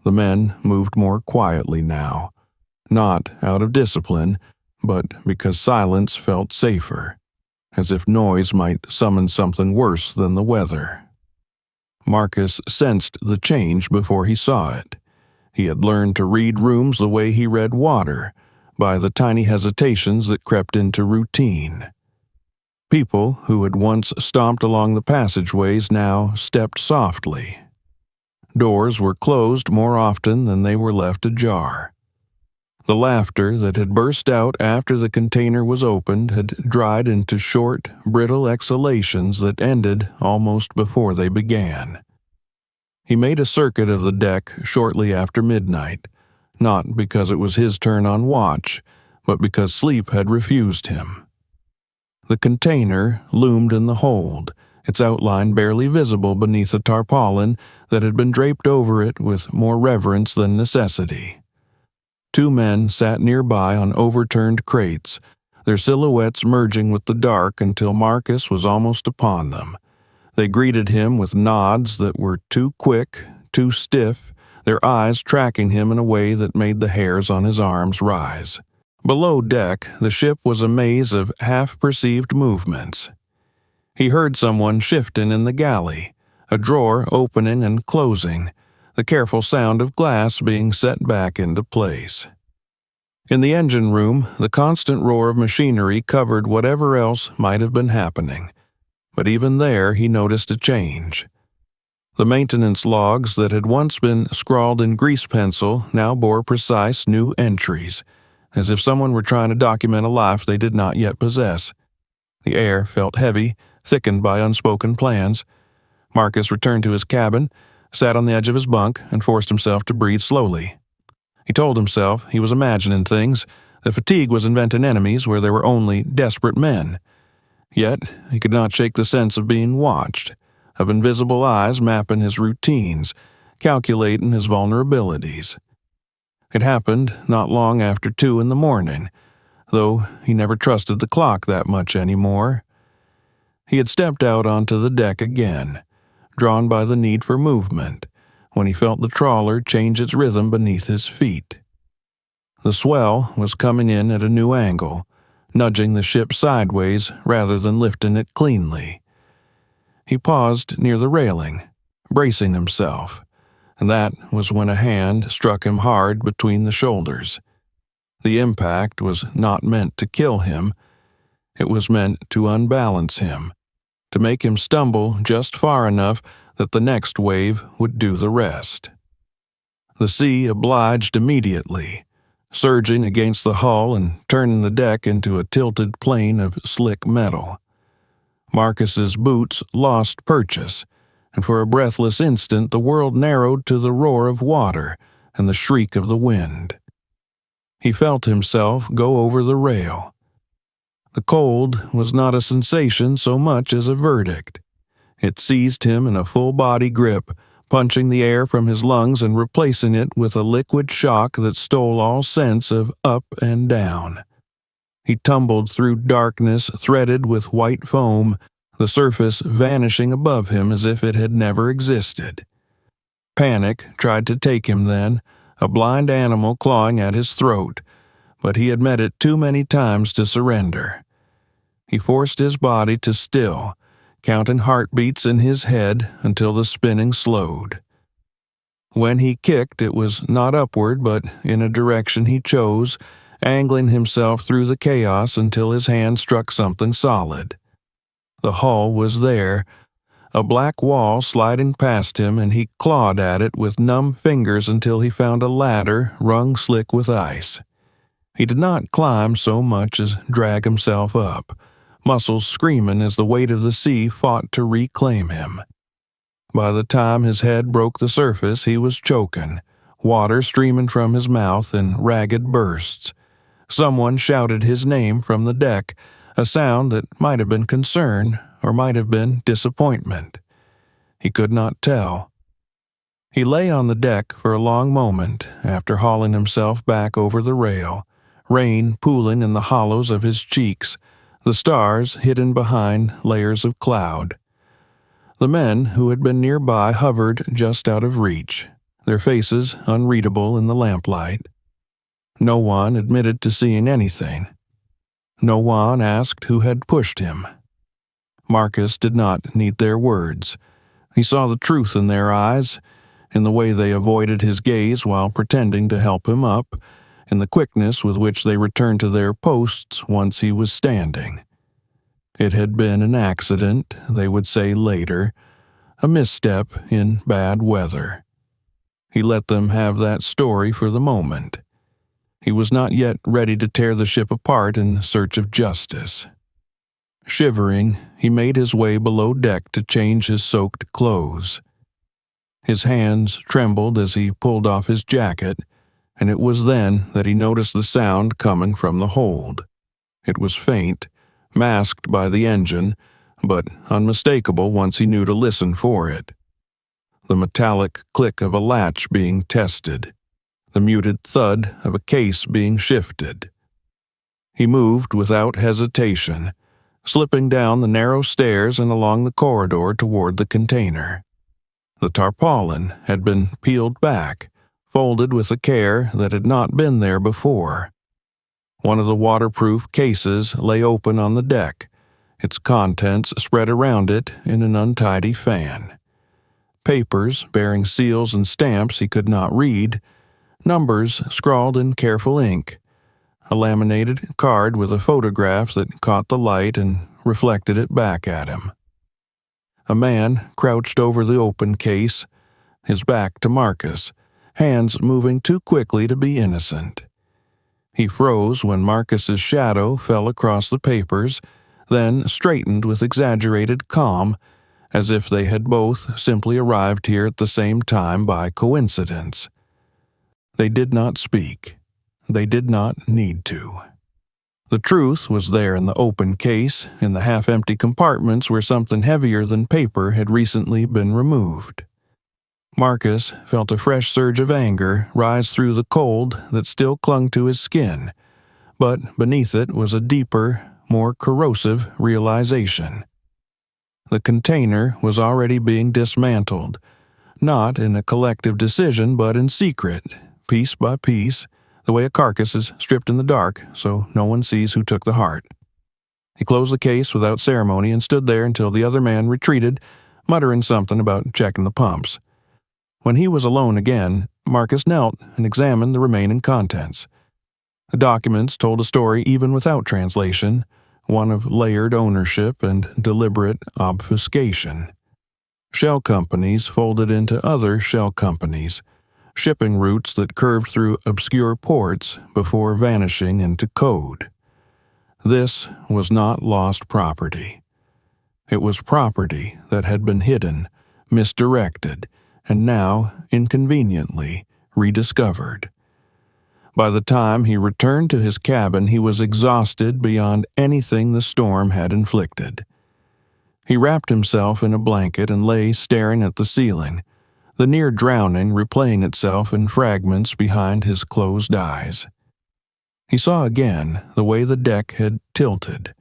The men moved more quietly now, not out of discipline, but because silence felt safer, as if noise might summon something worse than the weather. Marcus sensed the change before he saw it. He had learned to read rooms the way he read water, by the tiny hesitations that crept into routine. People who had once stomped along the passageways now stepped softly. Doors were closed more often than they were left ajar. The laughter that had burst out after the container was opened had dried into short, brittle exhalations that ended almost before they began. He made a circuit of the deck shortly after midnight, not because it was his turn on watch, but because sleep had refused him. The container loomed in the hold, its outline barely visible beneath a tarpaulin that had been draped over it with more reverence than necessity. 2 men sat nearby on overturned crates, their silhouettes merging with the dark until Marcus was almost upon them. They greeted him with nods that were too quick, too stiff, their eyes tracking him in a way that made the hairs on his arms rise. Below deck, the ship was a maze of half-perceived movements. He heard someone shifting in the galley, a drawer opening and closing, the careful sound of glass being set back into place. In the engine room, the constant roar of machinery covered whatever else might have been happening, but even there he noticed a change. The maintenance logs that had once been scrawled in grease pencil now bore precise new entries, as if someone were trying to document a life they did not yet possess. The air felt heavy, thickened by unspoken plans. Marcus returned to his cabin, sat on the edge of his bunk, and forced himself to breathe slowly. He told himself he was imagining things, that fatigue was inventing enemies where there were only desperate men. Yet he could not shake the sense of being watched, of invisible eyes mapping his routines, calculating his vulnerabilities. It happened not long after 2 a.m, though he never trusted the clock that much anymore. He had stepped out onto the deck again, drawn by the need for movement, when he felt the trawler change its rhythm beneath his feet. The swell was coming in at a new angle, nudging the ship sideways rather than lifting it cleanly. He paused near the railing, bracing himself, and that was when a hand struck him hard between the shoulders. The impact was not meant to kill him. It was meant to unbalance him, to make him stumble just far enough that the next wave would do the rest. The sea obliged immediately, surging against the hull and turning the deck into a tilted plane of slick metal. Marcus's boots lost purchase, and for a breathless instant the world narrowed to the roar of water and the shriek of the wind. He felt himself go over the rail. The cold was not a sensation so much as a verdict. It seized him in a full-body grip, punching the air from his lungs and replacing it with a liquid shock that stole all sense of up and down. He tumbled through darkness threaded with white foam, the surface vanishing above him as if it had never existed. Panic tried to take him then, a blind animal clawing at his throat, but he had met it too many times to surrender. He forced his body to still, counting heartbeats in his head until the spinning slowed. When he kicked, it was not upward but in a direction he chose, angling himself through the chaos until his hand struck something solid. The hull was there, a black wall sliding past him, and he clawed at it with numb fingers until he found a ladder rung slick with ice. He did not climb so much as drag himself up, muscles screaming as the weight of the sea fought to reclaim him. By the time his head broke the surface, he was choking, water streaming from his mouth in ragged bursts. Someone shouted his name from the deck, a sound that might have been concern or might have been disappointment. He could not tell. He lay on the deck for a long moment after hauling himself back over the rail, rain pooling in the hollows of his cheeks, the stars hidden behind layers of cloud. The men who had been nearby hovered just out of reach, their faces unreadable in the lamplight. No one admitted to seeing anything. No one asked who had pushed him. Marcus did not need their words. He saw the truth in their eyes, in the way they avoided his gaze while pretending to help him up, in the quickness with which they returned to their posts once he was standing. It had been an accident, they would say later, a misstep in bad weather. He let them have that story for the moment. He was not yet ready to tear the ship apart in search of justice. Shivering, he made his way below deck to change his soaked clothes. His hands trembled as he pulled off his jacket, and it was then that he noticed the sound coming from the hold. It was faint, masked by the engine, but unmistakable once he knew to listen for it. The metallic click of a latch being tested, the muted thud of a case being shifted. He moved without hesitation, slipping down the narrow stairs and along the corridor toward the container. The tarpaulin had been peeled back, folded with a care that had not been there before. One of the waterproof cases lay open on the deck, its contents spread around it in an untidy fan. Papers bearing seals and stamps he could not read, numbers scrawled in careful ink, a laminated card with a photograph that caught the light and reflected it back at him. A man crouched over the open case, his back to Marcus, hands moving too quickly to be innocent. He froze when Marcus's shadow fell across the papers, then straightened with exaggerated calm, as if they had both simply arrived here at the same time by coincidence. They did not speak. They did not need to. The truth was there in the open case, in the half-empty compartments where something heavier than paper had recently been removed. Marcus felt a fresh surge of anger rise through the cold that still clung to his skin, but beneath it was a deeper, more corrosive realization. The container was already being dismantled, not in a collective decision but in secret, piece by piece, the way a carcass is stripped in the dark so no one sees who took the heart. He closed the case without ceremony and stood there until the other man retreated, muttering something about checking the pumps. When he was alone again, Marcus knelt and examined the remaining contents. The documents told a story even without translation, one of layered ownership and deliberate obfuscation. Shell companies folded into other shell companies, shipping routes that curved through obscure ports before vanishing into code. This was not lost property. It was property that had been hidden, misdirected, and now, inconveniently, rediscovered. By the time he returned to his cabin, he was exhausted beyond anything the storm had inflicted. He wrapped himself in a blanket and lay staring at the ceiling, the near drowning replaying itself in fragments behind his closed eyes. He saw again the way the deck had tilted,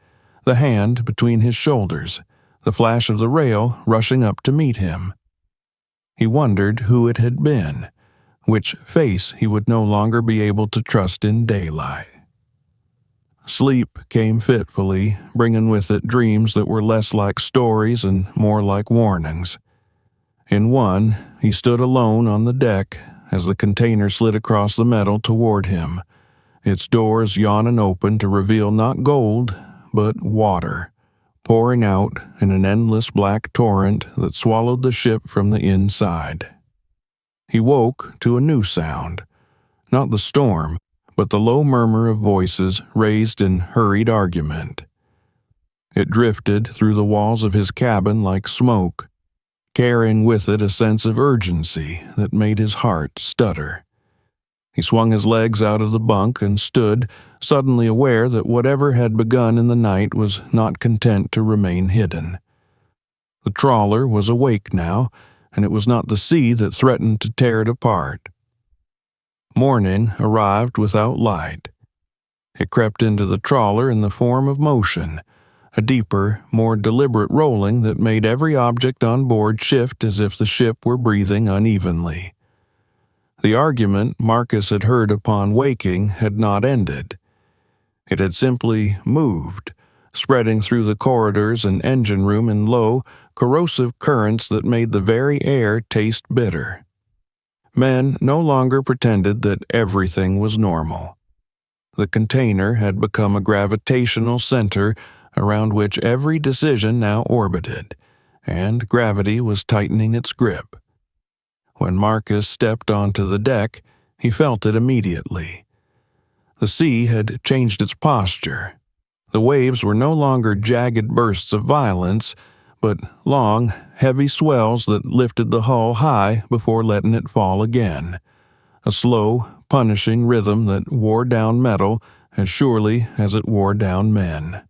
the hand between his shoulders, the flash of the rail rushing up to meet him. He wondered who it had been, which face he would no longer be able to trust in daylight. Sleep came fitfully, bringing with it dreams that were less like stories and more like warnings. In one, he stood alone on the deck as the container slid across the metal toward him, its doors yawning open to reveal not gold, but water, pouring out in an endless black torrent that swallowed the ship from the inside. He woke to a new sound, not the storm, but the low murmur of voices raised in hurried argument. It drifted through the walls of his cabin like smoke, carrying with it a sense of urgency that made his heart stutter. He swung his legs out of the bunk and stood, suddenly aware that whatever had begun in the night was not content to remain hidden. The trawler was awake now, and it was not the sea that threatened to tear it apart. Morning arrived without light. It crept into the trawler in the form of motion, a deeper, more deliberate rolling that made every object on board shift as if the ship were breathing unevenly. The argument Marcus had heard upon waking had not ended. It had simply moved, spreading through the corridors and engine room in low, corrosive currents that made the very air taste bitter. Men no longer pretended that everything was normal. The container had become a gravitational center around which every decision now orbited, and gravity was tightening its grip. When Marcus stepped onto the deck, he felt it immediately. The sea had changed its posture. The waves were no longer jagged bursts of violence, but long, heavy swells that lifted the hull high before letting it fall again, a slow, punishing rhythm that wore down metal as surely as it wore down men.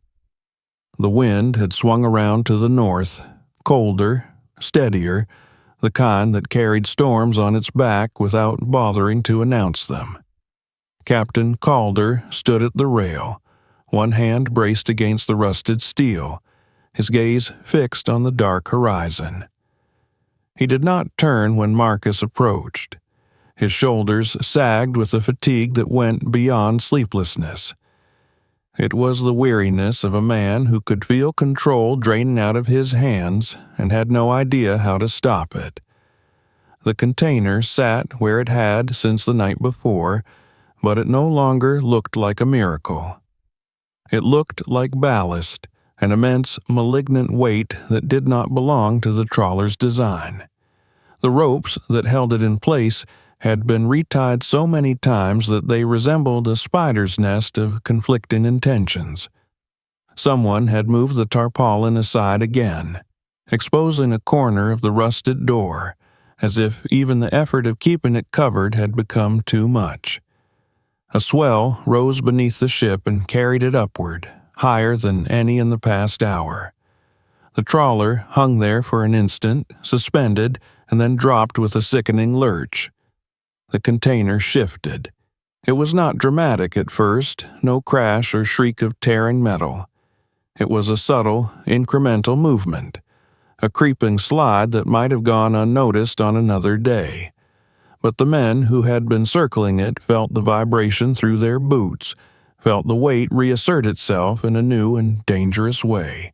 The wind had swung around to the north, colder, steadier, the kind that carried storms on its back without bothering to announce them. Captain Calder stood at the rail, one hand braced against the rusted steel, his gaze fixed on the dark horizon. He did not turn when Marcus approached. His shoulders sagged with a fatigue that went beyond sleeplessness. It was the weariness of a man who could feel control draining out of his hands and had no idea how to stop it. The container sat where it had since the night before, but it no longer looked like a miracle. It looked like ballast, an immense, malignant weight that did not belong to the trawler's design. The ropes that held it in place had been retied so many times that they resembled a spider's nest of conflicting intentions. Someone had moved the tarpaulin aside again, exposing a corner of the rusted door, as if even the effort of keeping it covered had become too much. A swell rose beneath the ship and carried it upward, higher than any in the past hour. The trawler hung there for an instant, suspended, and then dropped with a sickening lurch. The container shifted. It was not dramatic at first, no crash or shriek of tearing metal. It was a subtle, incremental movement, a creeping slide that might have gone unnoticed on another day. But the men who had been circling it felt the vibration through their boots, felt the weight reassert itself in a new and dangerous way.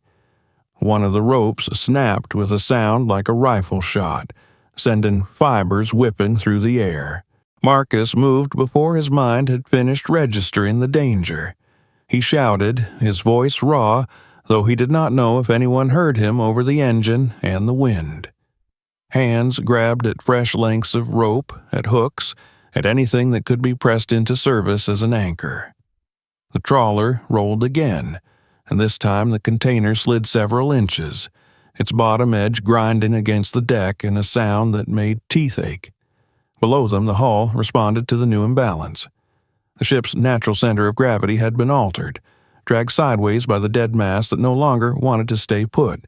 One of the ropes snapped with a sound like a rifle shot, sending fibers whipping through the air. Marcus moved before his mind had finished registering the danger. He shouted, his voice raw, though he did not know if anyone heard him over the engine and the wind. Hands grabbed at fresh lengths of rope, at hooks, at anything that could be pressed into service as an anchor. The trawler rolled again, and this time the container slid several inches, its bottom edge grinding against the deck in a sound that made teeth ache. Below them, the hull responded to the new imbalance. The ship's natural center of gravity had been altered, dragged sideways by the dead mass that no longer wanted to stay put.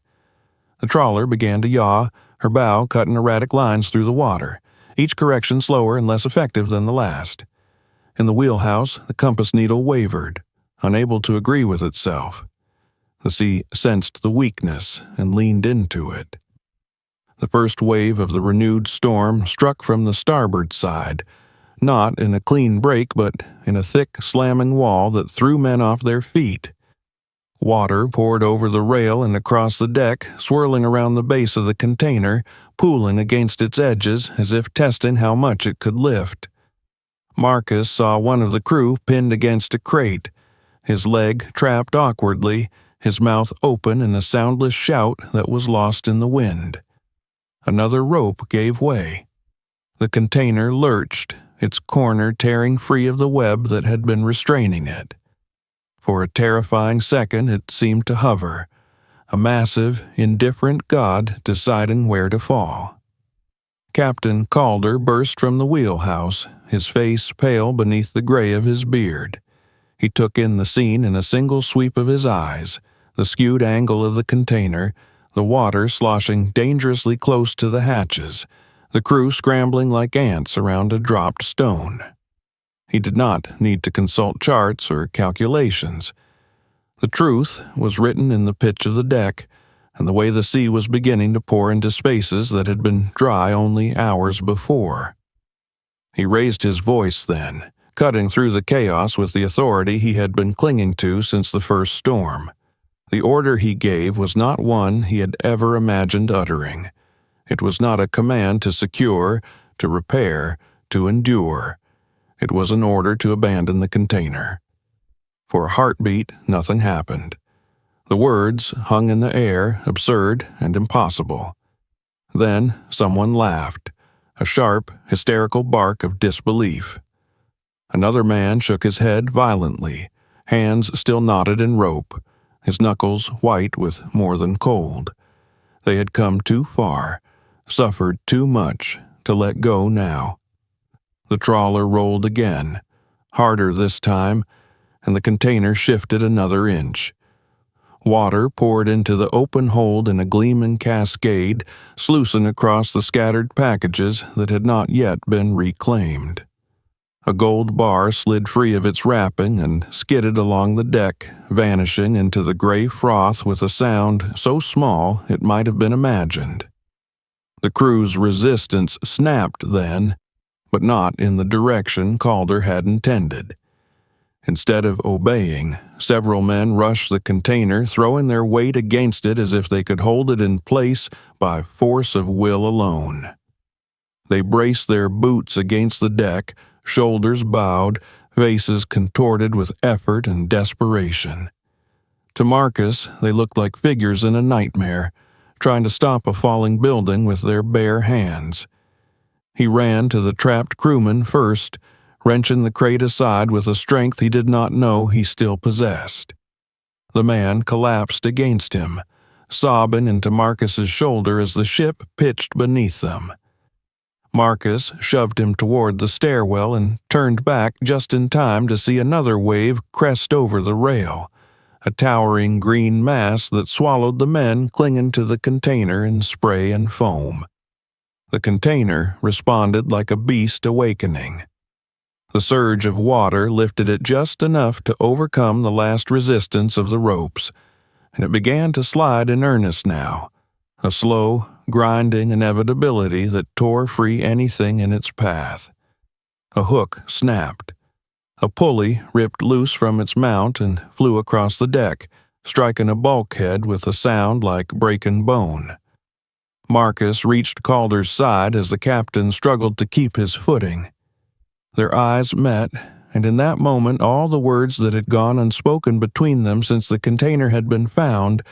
The trawler began to yaw, her bow cutting erratic lines through the water, each correction slower and less effective than the last. In the wheelhouse, the compass needle wavered, unable to agree with itself. The sea sensed the weakness and leaned into it. The first wave of the renewed storm struck from the starboard side, not in a clean break but in a thick, slamming wall that threw men off their feet. Water poured over the rail and across the deck, swirling around the base of the container, pooling against its edges as if testing how much it could lift. Marcus saw one of the crew pinned against a crate, his leg trapped awkwardly, his mouth open in a soundless shout that was lost in the wind. Another rope gave way. The container lurched, its corner tearing free of the web that had been restraining it. For a terrifying second it seemed to hover, a massive, indifferent god deciding where to fall. Captain Calder burst from the wheelhouse, his face pale beneath the gray of his beard. He took in the scene in a single sweep of his eyes, the skewed angle of the container, the water sloshing dangerously close to the hatches, the crew scrambling like ants around a dropped stone. He did not need to consult charts or calculations. The truth was written in the pitch of the deck and the way the sea was beginning to pour into spaces that had been dry only hours before. He raised his voice then, cutting through the chaos with the authority he had been clinging to since the first storm. The order he gave was not one he had ever imagined uttering. It was not a command to secure, to repair, to endure. It was an order to abandon the container. For a heartbeat, nothing happened. The words hung in the air, absurd and impossible. Then someone laughed, a sharp, hysterical bark of disbelief. Another man shook his head violently, hands still knotted in rope, his knuckles white with more than cold. They had come too far, suffered too much to let go now. The trawler rolled again, harder this time, and the container shifted another inch. Water poured into the open hold in a gleaming cascade, sluicing across the scattered packages that had not yet been reclaimed. A gold bar slid free of its wrapping and skidded along the deck, vanishing into the gray froth with a sound so small it might have been imagined. The crew's resistance snapped then, but not in the direction Calder had intended. Instead of obeying, several men rushed the container, throwing their weight against it as if they could hold it in place by force of will alone. They braced their boots against the deck, shoulders bowed, faces contorted with effort and desperation. To Marcus, they looked like figures in a nightmare, trying to stop a falling building with their bare hands. He ran to the trapped crewman first, wrenching the crate aside with a strength he did not know he still possessed. The man collapsed against him, sobbing into Marcus's shoulder as the ship pitched beneath them. Marcus shoved him toward the stairwell and turned back just in time to see another wave crest over the rail, a towering green mass that swallowed the men clinging to the container in spray and foam. The container responded like a beast awakening. The surge of water lifted it just enough to overcome the last resistance of the ropes, and it began to slide in earnest now, a slow, grinding inevitability that tore free anything in its path. A hook snapped. A pulley ripped loose from its mount and flew across the deck, striking a bulkhead with a sound like breaking bone. Marcus reached Calder's side as the captain struggled to keep his footing. Their eyes met, and in that moment all the words that had gone unspoken between them since the container had been found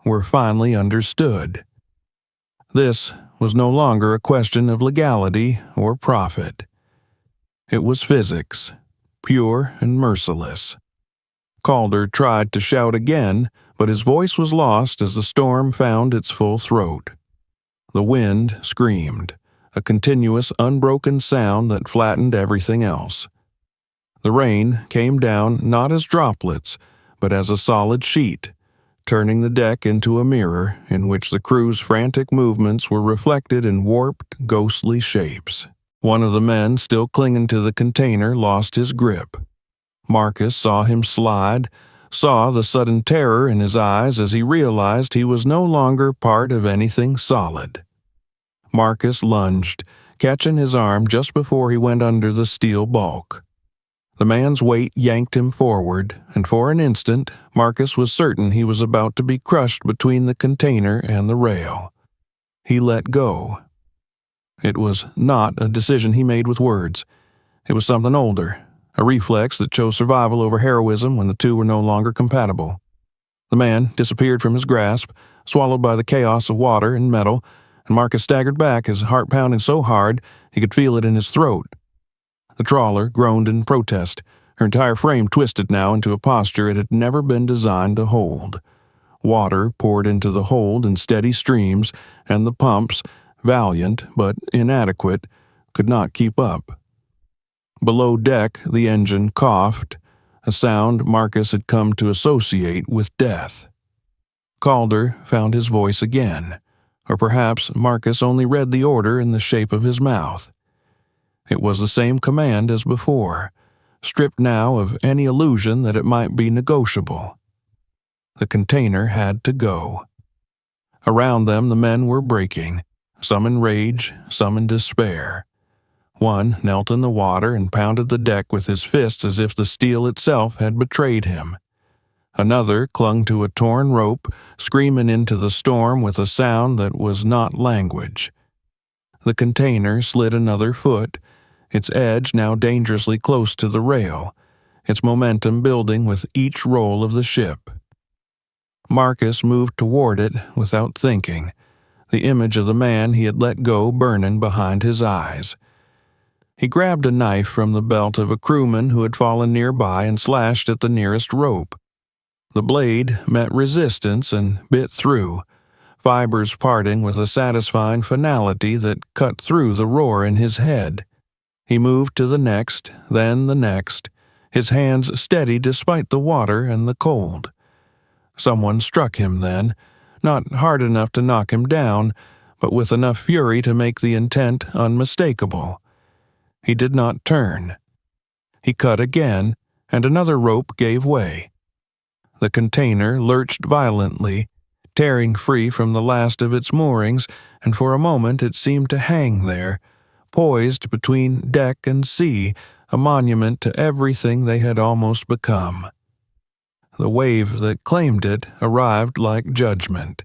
were finally understood. This was no longer a question of legality or profit. It was physics, pure and merciless. Calder tried to shout again, but his voice was lost as the storm found its full throat. The wind screamed, a continuous, unbroken sound that flattened everything else. The rain came down not as droplets, but as a solid sheet, turning the deck into a mirror in which the crew's frantic movements were reflected in warped, ghostly shapes. One of the men still clinging to the container lost his grip. Marcus saw him slide, saw the sudden terror in his eyes as he realized he was no longer part of anything solid. Marcus lunged, catching his arm just before he went under the steel bulk. The man's weight yanked him forward, and for an instant, Marcus was certain he was about to be crushed between the container and the rail. He let go. It was not a decision he made with words. It was something older, a reflex that chose survival over heroism when the two were no longer compatible. The man disappeared from his grasp, swallowed by the chaos of water and metal, and Marcus staggered back, his heart pounding so hard he could feel it in his throat. The trawler groaned in protest, her entire frame twisted now into a posture it had never been designed to hold. Water poured into the hold in steady streams, and the pumps, valiant but inadequate, could not keep up. Below deck, the engine coughed, a sound Marcus had come to associate with death. Calder found his voice again, or perhaps Marcus only read the order in the shape of his mouth. It was the same command as before, stripped now of any illusion that it might be negotiable. The container had to go. Around them the men were breaking, some in rage, some in despair. One knelt in the water and pounded the deck with his fists as if the steel itself had betrayed him. Another clung to a torn rope, screaming into the storm with a sound that was not language. The container slid another foot, its edge now dangerously close to the rail, its momentum building with each roll of the ship. Marcus moved toward it without thinking, the image of the man he had let go burning behind his eyes. He grabbed a knife from the belt of a crewman who had fallen nearby and slashed at the nearest rope. The blade met resistance and bit through, fibers parting with a satisfying finality that cut through the roar in his head. He moved to the next, then the next, his hands steady despite the water and the cold. Someone struck him then, not hard enough to knock him down, but with enough fury to make the intent unmistakable. He did not turn. He cut again, and another rope gave way. The container lurched violently, tearing free from the last of its moorings, and for a moment it seemed to hang there, poised between deck and sea, a monument to everything they had almost become. The wave that claimed it arrived like judgment.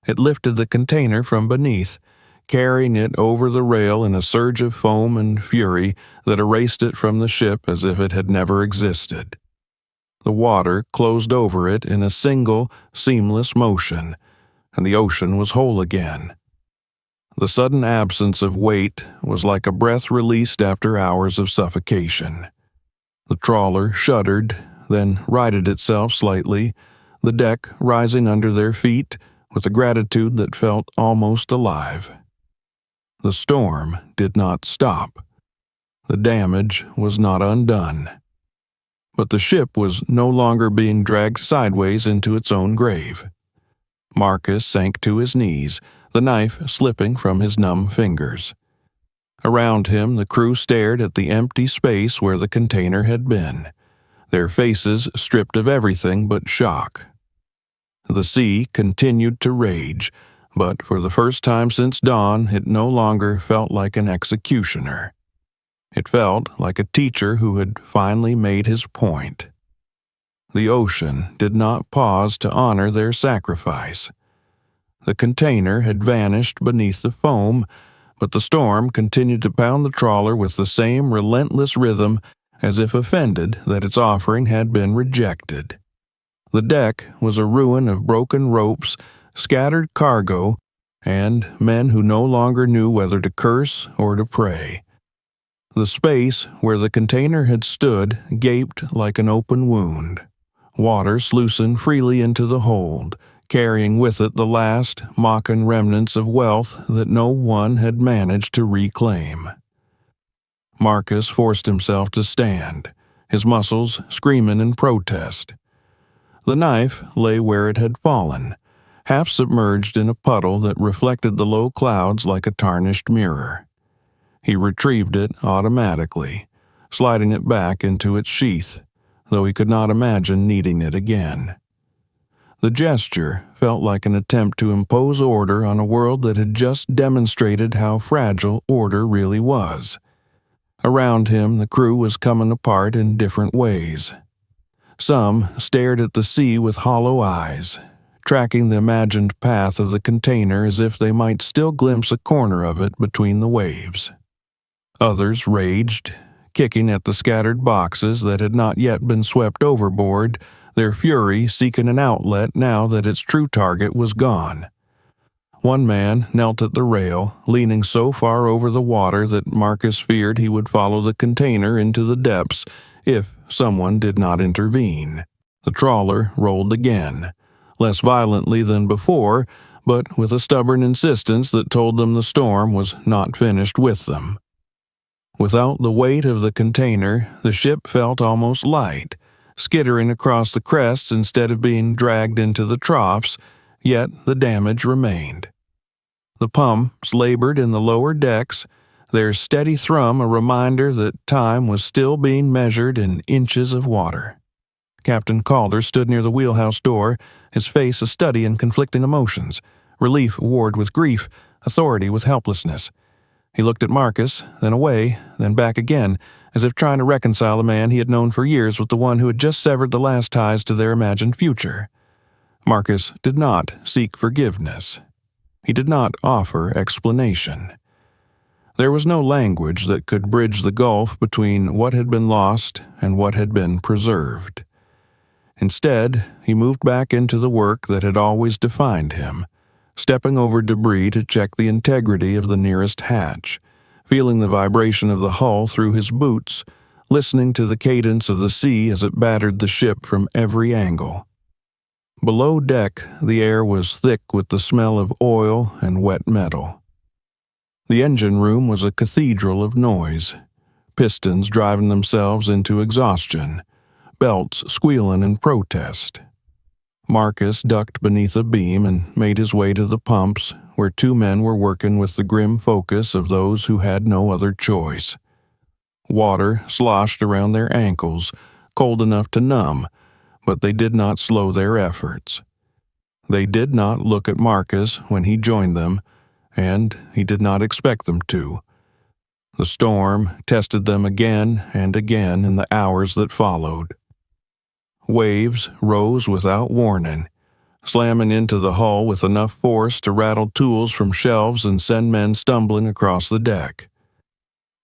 It lifted the container from beneath, carrying it over the rail in a surge of foam and fury that erased it from the ship as if it had never existed. The water closed over it in a single, seamless motion, and the ocean was whole again. The sudden absence of weight was like a breath released after hours of suffocation. The trawler shuddered, then righted itself slightly, the deck rising under their feet with a gratitude that felt almost alive. The storm did not stop. The damage was not undone. But the ship was no longer being dragged sideways into its own grave. Marcus sank to his knees, the knife slipping from his numb fingers. Around him, the crew stared at the empty space where the container had been, their faces stripped of everything but shock. The sea continued to rage, but for the first time since dawn, it no longer felt like an executioner. It felt like a teacher who had finally made his point. The ocean did not pause to honor their sacrifice. The container had vanished beneath the foam, but the storm continued to pound the trawler with the same relentless rhythm, as if offended that its offering had been rejected. The deck was a ruin of broken ropes, scattered cargo, and men who no longer knew whether to curse or to pray. The space where the container had stood gaped like an open wound. Water sluiced freely into the hold, carrying with it the last, mocking remnants of wealth that no one had managed to reclaim. Marcus forced himself to stand, his muscles screaming in protest. The knife lay where it had fallen, half submerged in a puddle that reflected the low clouds like a tarnished mirror. He retrieved it automatically, sliding it back into its sheath, though he could not imagine needing it again. The gesture felt like an attempt to impose order on a world that had just demonstrated how fragile order really was. Around him, the crew was coming apart in different ways. Some stared at the sea with hollow eyes, tracking the imagined path of the container as if they might still glimpse a corner of it between the waves. Others raged, kicking at the scattered boxes that had not yet been swept overboard, their fury seeking an outlet now that its true target was gone. One man knelt at the rail, leaning so far over the water that Marcus feared he would follow the container into the depths if someone did not intervene. The trawler rolled again, less violently than before, but with a stubborn insistence that told them the storm was not finished with them. Without the weight of the container, the ship felt almost light, skittering across the crests instead of being dragged into the troughs, yet the damage remained. The pumps labored in the lower decks, their steady thrum a reminder that time was still being measured in inches of water. Captain Calder stood near the wheelhouse door, his face a study in conflicting emotions, relief warred with grief, authority with helplessness. He looked at Marcus, then away, then back again, as if trying to reconcile a man he had known for years with the one who had just severed the last ties to their imagined future. Marcus did not seek forgiveness. He did not offer explanation. There was no language that could bridge the gulf between what had been lost and what had been preserved. Instead, he moved back into the work that had always defined him, stepping over debris to check the integrity of the nearest hatch, feeling the vibration of the hull through his boots, listening to the cadence of the sea as it battered the ship from every angle. Below deck, the air was thick with the smell of oil and wet metal. The engine room was a cathedral of noise, pistons driving themselves into exhaustion, belts squealing in protest. Marcus ducked beneath a beam and made his way to the pumps, where two men were working with the grim focus of those who had no other choice. Water sloshed around their ankles, cold enough to numb, but they did not slow their efforts. They did not look at Marcus when he joined them, and he did not expect them to. The storm tested them again and again in the hours that followed. Waves rose without warning, slamming into the hull with enough force to rattle tools from shelves and send men stumbling across the deck.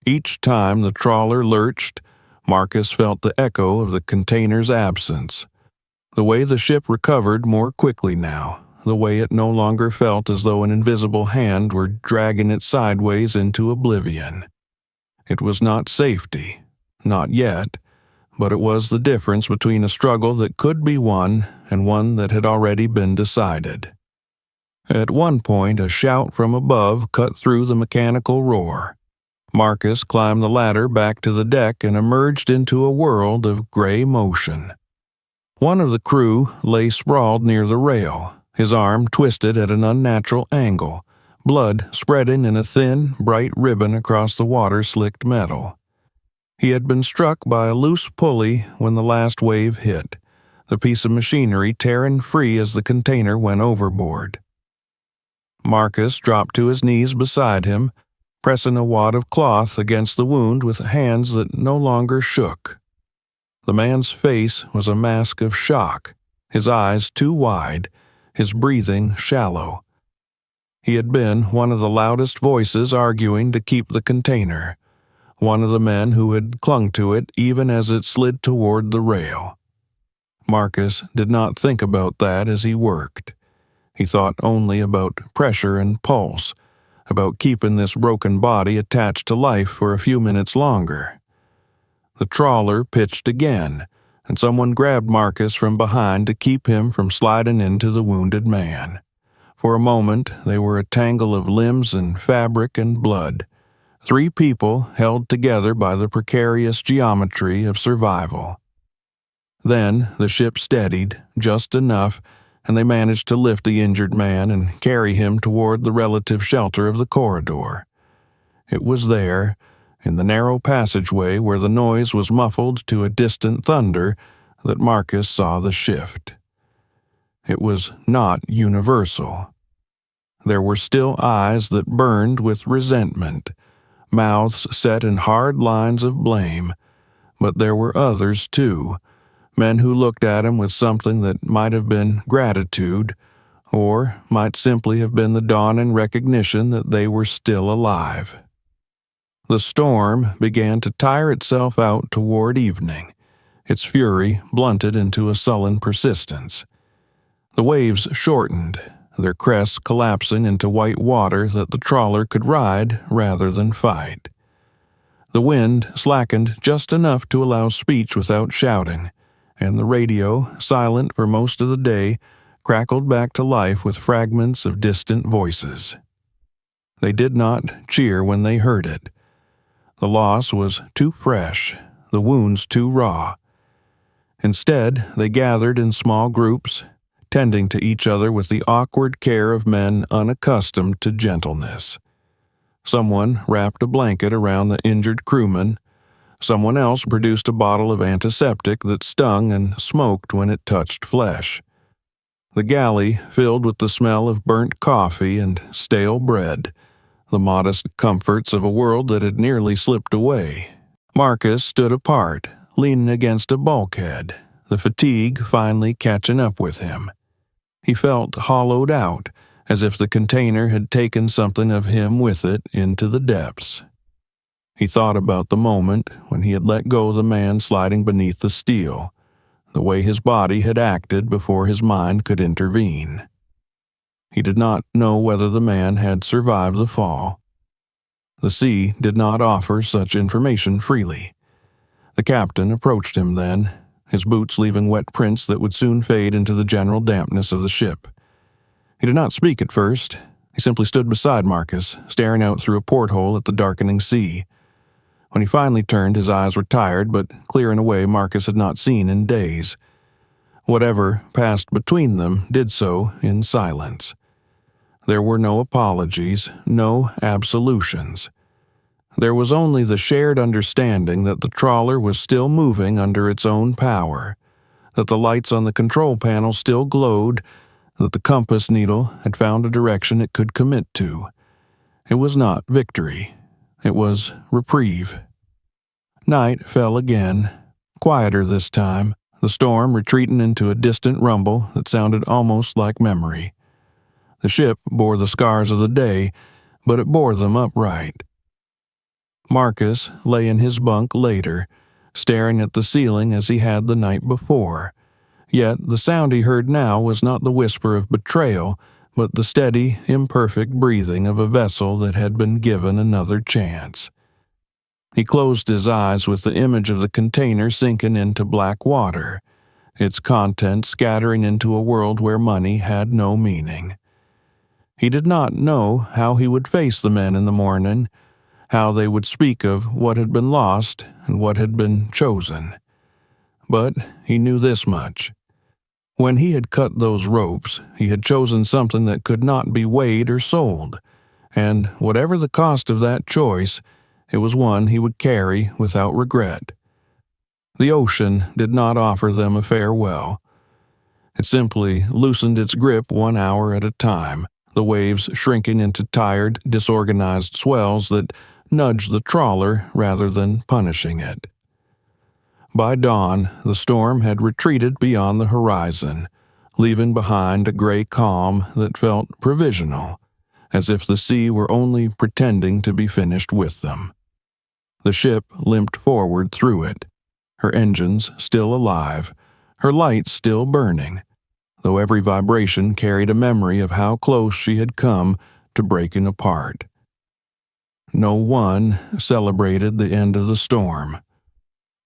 Each time the trawler lurched, Marcus felt the echo of the container's absence. The way the ship recovered more quickly now, the way it no longer felt as though an invisible hand were dragging it sideways into oblivion. It was not safety, not yet, but it was the difference between a struggle that could be won and one that had already been decided. At one point, a shout from above cut through the mechanical roar. Marcus climbed the ladder back to the deck and emerged into a world of gray motion. One of the crew lay sprawled near the rail, his arm twisted at an unnatural angle, blood spreading in a thin, bright ribbon across the water-slicked metal. He had been struck by a loose pulley when the last wave hit, the piece of machinery tearing free as the container went overboard. Marcus dropped to his knees beside him, pressing a wad of cloth against the wound with hands that no longer shook. The man's face was a mask of shock, his eyes too wide, his breathing shallow. He had been one of the loudest voices arguing to keep the container, one of the men who had clung to it even as it slid toward the rail. Marcus did not think about that as he worked. He thought only about pressure and pulse, about keeping this broken body attached to life for a few minutes longer. The trawler pitched again, and someone grabbed Marcus from behind to keep him from sliding into the wounded man. For a moment, they were a tangle of limbs and fabric and blood, three people held together by the precarious geometry of survival. Then the ship steadied just enough, and they managed to lift the injured man and carry him toward the relative shelter of the corridor. It was there, in the narrow passageway where the noise was muffled to a distant thunder, that Marcus saw the shift. It was not universal. There were still eyes that burned with resentment, mouths set in hard lines of blame, but there were others too, men who looked at him with something that might have been gratitude, or might simply have been the dawning recognition that they were still alive. The storm began to tire itself out toward evening, its fury blunted into a sullen persistence. The waves shortened, their crests collapsing into white water that the trawler could ride rather than fight. The wind slackened just enough to allow speech without shouting, and the radio, silent for most of the day, crackled back to life with fragments of distant voices. They did not cheer when they heard it. The loss was too fresh, the wounds too raw. Instead, they gathered in small groups, tending to each other with the awkward care of men unaccustomed to gentleness. Someone wrapped a blanket around the injured crewman. Someone else produced a bottle of antiseptic that stung and smoked when it touched flesh. The galley filled with the smell of burnt coffee and stale bread, the modest comforts of a world that had nearly slipped away. Marcus stood apart, leaning against a bulkhead, the fatigue finally catching up with him. He felt hollowed out, as if the container had taken something of him with it into the depths. He thought about the moment when he had let go the man sliding beneath the steel, the way his body had acted before his mind could intervene. He did not know whether the man had survived the fall. The sea did not offer such information freely. The captain approached him then, his boots leaving wet prints that would soon fade into the general dampness of the ship. He did not speak at first. He simply stood beside Marcus, staring out through a porthole at the darkening sea. When he finally turned, his eyes were tired, but clear in a way Marcus had not seen in days. Whatever passed between them did so in silence. There were no apologies, no absolutions. There was only the shared understanding that the trawler was still moving under its own power, that the lights on the control panel still glowed, that the compass needle had found a direction it could commit to. It was not victory. It was reprieve. Night fell again, quieter this time, the storm retreating into a distant rumble that sounded almost like memory. The ship bore the scars of the day, but it bore them upright. Marcus lay in his bunk later, staring at the ceiling as he had the night before. Yet the sound he heard now was not the whisper of betrayal, but the steady, imperfect breathing of a vessel that had been given another chance. He closed his eyes with the image of the container sinking into black water, its contents scattering into a world where money had no meaning. He did not know how he would face the men in the morning, how they would speak of what had been lost and what had been chosen. But he knew this much. When he had cut those ropes, he had chosen something that could not be weighed or sold, and whatever the cost of that choice, it was one he would carry without regret. The ocean did not offer them a farewell. It simply loosened its grip 1 hour at a time, the waves shrinking into tired, disorganized swells that nudged the trawler rather than punishing it. By dawn, the storm had retreated beyond the horizon, leaving behind a gray calm that felt provisional, as if the sea were only pretending to be finished with them. The ship limped forward through it, her engines still alive, her lights still burning, though every vibration carried a memory of how close she had come to breaking apart. No one celebrated the end of the storm.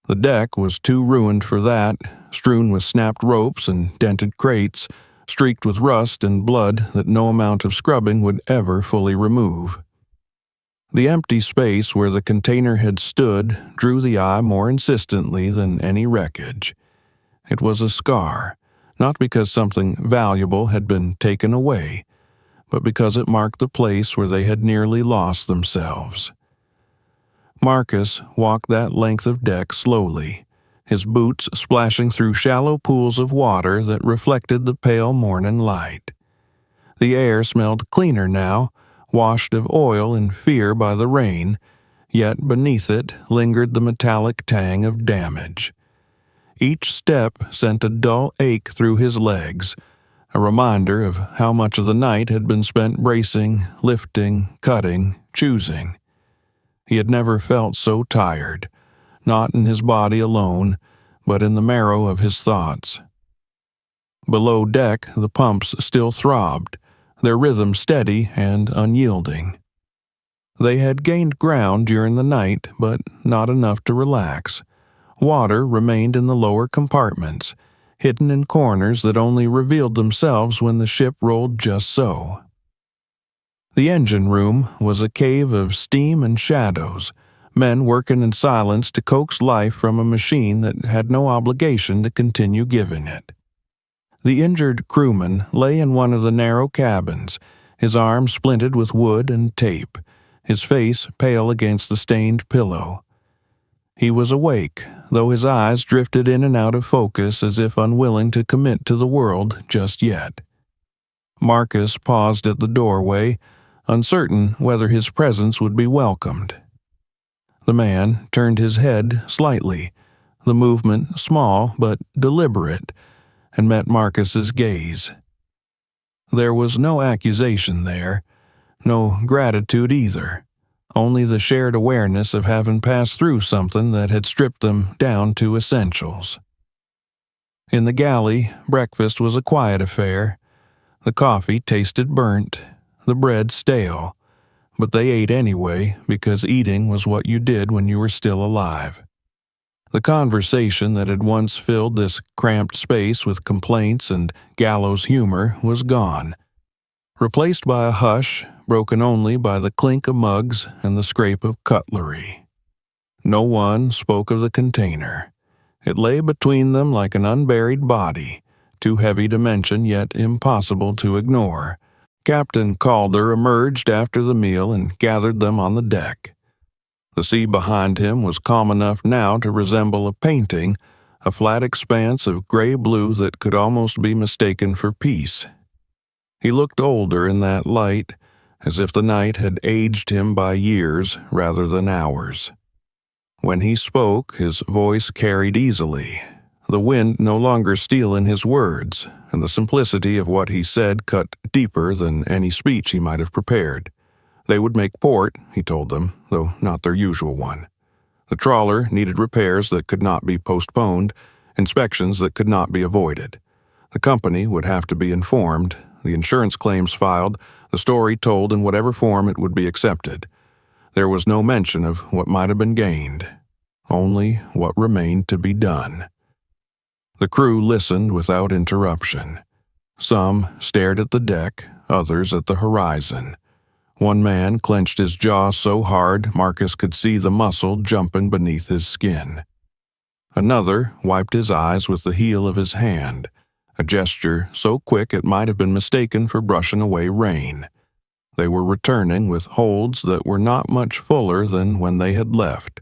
The deck was too ruined for that, strewn with snapped ropes and dented crates, streaked with rust and blood that no amount of scrubbing would ever fully remove. The empty space where the container had stood drew the eye more insistently than any wreckage. It was a scar, not because something valuable had been taken away, but because it marked the place where they had nearly lost themselves. Marcus walked that length of deck slowly, his boots splashing through shallow pools of water that reflected the pale morning light. The air smelled cleaner now, washed of oil and fear by the rain, yet beneath it lingered the metallic tang of damage. Each step sent a dull ache through his legs, a reminder of how much of the night had been spent bracing, lifting, cutting, choosing. He had never felt so tired, not in his body alone, but in the marrow of his thoughts. Below deck, the pumps still throbbed, their rhythm steady and unyielding. They had gained ground during the night, but not enough to relax. Water remained in the lower compartments, hidden in corners that only revealed themselves when the ship rolled just so. The engine room was a cave of steam and shadows, men working in silence to coax life from a machine that had no obligation to continue giving it. The injured crewman lay in one of the narrow cabins, his arm splinted with wood and tape, his face pale against the stained pillow. He was awake, though his eyes drifted in and out of focus as if unwilling to commit to the world just yet. Marcus paused at the doorway, uncertain whether his presence would be welcomed. The man turned his head slightly, the movement small but deliberate, and met Marcus's gaze. There was no accusation there, no gratitude either, only the shared awareness of having passed through something that had stripped them down to essentials. In the galley, breakfast was a quiet affair. The coffee tasted burnt, the bread stale, but they ate anyway because eating was what you did when you were still alive. The conversation that had once filled this cramped space with complaints and gallows humor was gone, replaced by a hush broken only by the clink of mugs and the scrape of cutlery. No one spoke of the container. It lay between them like an unburied body, too heavy to mention yet impossible to ignore. Captain Calder emerged after the meal and gathered them on the deck. The sea behind him was calm enough now to resemble a painting, a flat expanse of gray-blue that could almost be mistaken for peace. He looked older in that light, as if the night had aged him by years rather than hours. When he spoke, his voice carried easily, the wind no longer stealing his words, and the simplicity of what he said cut deeper than any speech he might have prepared. They would make port, he told them, though not their usual one. The trawler needed repairs that could not be postponed, inspections that could not be avoided. The company would have to be informed, the insurance claims filed, the story told in whatever form it would be accepted. There was no mention of what might have been gained, only what remained to be done. The crew listened without interruption. Some stared at the deck, others at the horizon. One man clenched his jaw so hard Marcus could see the muscle jumping beneath his skin. Another wiped his eyes with the heel of his hand, a gesture so quick it might have been mistaken for brushing away rain. They were returning with holds that were not much fuller than when they had left,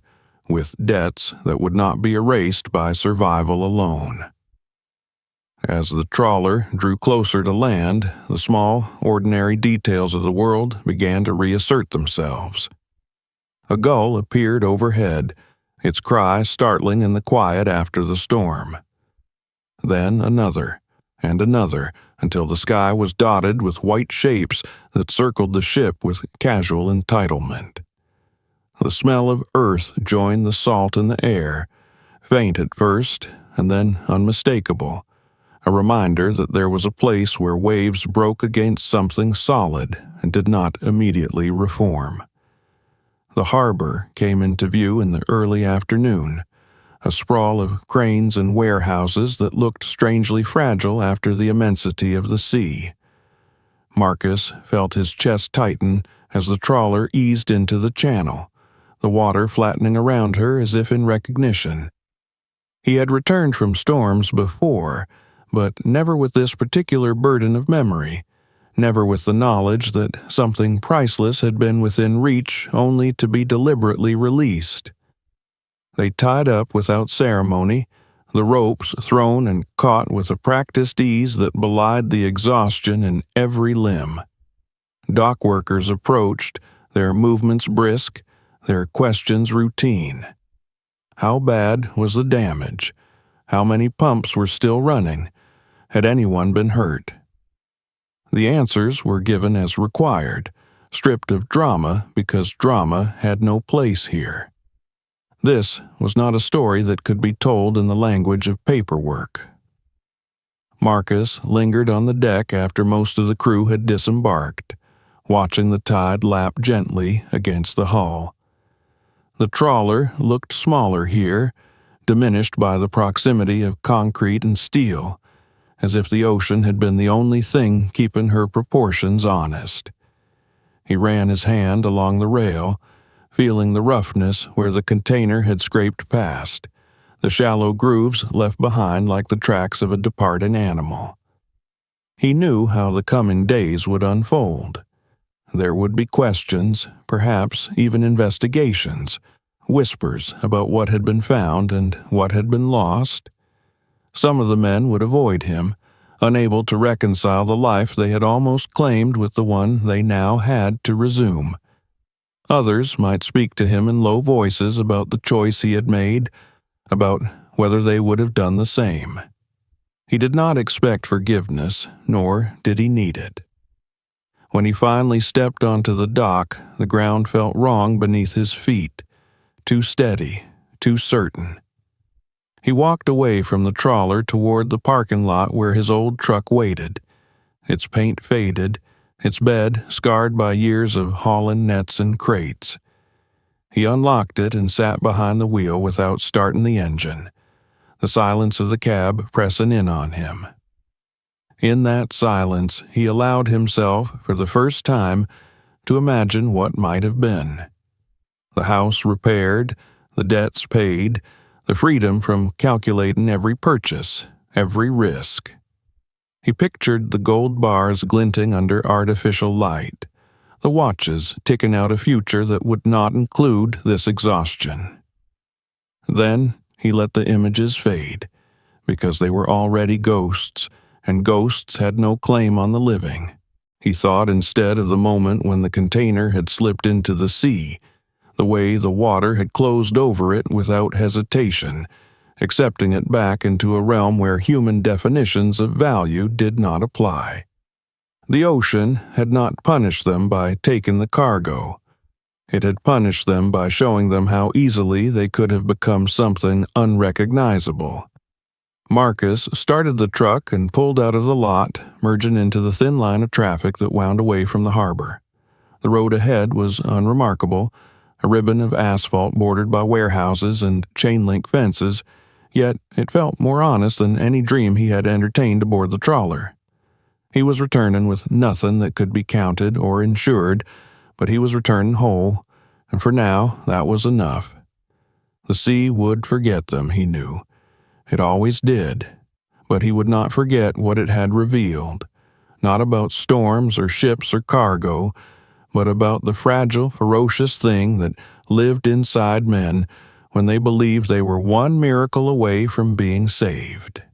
with debts that would not be erased by survival alone. As the trawler drew closer to land, the small, ordinary details of the world began to reassert themselves. A gull appeared overhead, its cry startling in the quiet after the storm. Then another, and another, until the sky was dotted with white shapes that circled the ship with casual entitlement. The smell of earth joined the salt in the air, faint at first, and then unmistakable, a reminder that there was a place where waves broke against something solid and did not immediately reform. The harbor came into view in the early afternoon, a sprawl of cranes and warehouses that looked strangely fragile after the immensity of the sea. Marcus felt his chest tighten as the trawler eased into the channel, the water flattening around her as if in recognition. He had returned from storms before, but never with this particular burden of memory, never with the knowledge that something priceless had been within reach only to be deliberately released. They tied up without ceremony, the ropes thrown and caught with a practiced ease that belied the exhaustion in every limb. Dock workers approached, their movements brisk, their questions routine. How bad was the damage? How many pumps were still running? Had anyone been hurt? The answers were given as required, stripped of drama because drama had no place here. This was not a story that could be told in the language of paperwork. Marcus lingered on the deck after most of the crew had disembarked, watching the tide lap gently against the hull. The trawler looked smaller here, diminished by the proximity of concrete and steel, as if the ocean had been the only thing keeping her proportions honest. He ran his hand along the rail, feeling the roughness where the container had scraped past, the shallow grooves left behind like the tracks of a departing animal. He knew how the coming days would unfold. There would be questions, perhaps even investigations, whispers about what had been found and what had been lost. Some of the men would avoid him, unable to reconcile the life they had almost claimed with the one they now had to resume. Others might speak to him in low voices about the choice he had made, about whether they would have done the same. He did not expect forgiveness, nor did he need it. When he finally stepped onto the dock, the ground felt wrong beneath his feet, too steady, too certain. He walked away from the trawler toward the parking lot where his old truck waited, its paint faded, its bed scarred by years of hauling nets and crates. He unlocked it and sat behind the wheel without starting the engine, the silence of the cab pressing in on him. In that silence, he allowed himself, for the first time, to imagine what might have been. The house repaired, the debts paid, the freedom from calculating every purchase, every risk. He pictured the gold bars glinting under artificial light, the watches ticking out a future that would not include this exhaustion. Then he let the images fade, because they were already ghosts, and ghosts had no claim on the living. He thought instead of the moment when the container had slipped into the sea, the way the water had closed over it without hesitation, accepting it back into a realm where human definitions of value did not apply. The ocean had not punished them by taking the cargo. It had punished them by showing them how easily they could have become something unrecognizable. Marcus started the truck and pulled out of the lot, merging into the thin line of traffic that wound away from the harbor. The road ahead was unremarkable, a ribbon of asphalt bordered by warehouses and chain-link fences, yet it felt more honest than any dream he had entertained aboard the trawler. He was returning with nothing that could be counted or insured, but he was returning whole, and for now that was enough. The sea would forget them, he knew. It always did, but he would not forget what it had revealed, not about storms or ships or cargo, but about the fragile, ferocious thing that lived inside men when they believed they were one miracle away from being saved.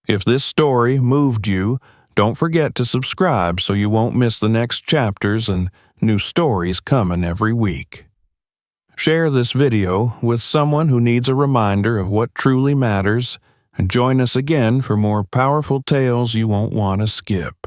If this story moved you, don't forget to subscribe so you won't miss the next chapters and new stories coming every week. Share this video with someone who needs a reminder of what truly matters, and join us again for more powerful tales you won't want to skip.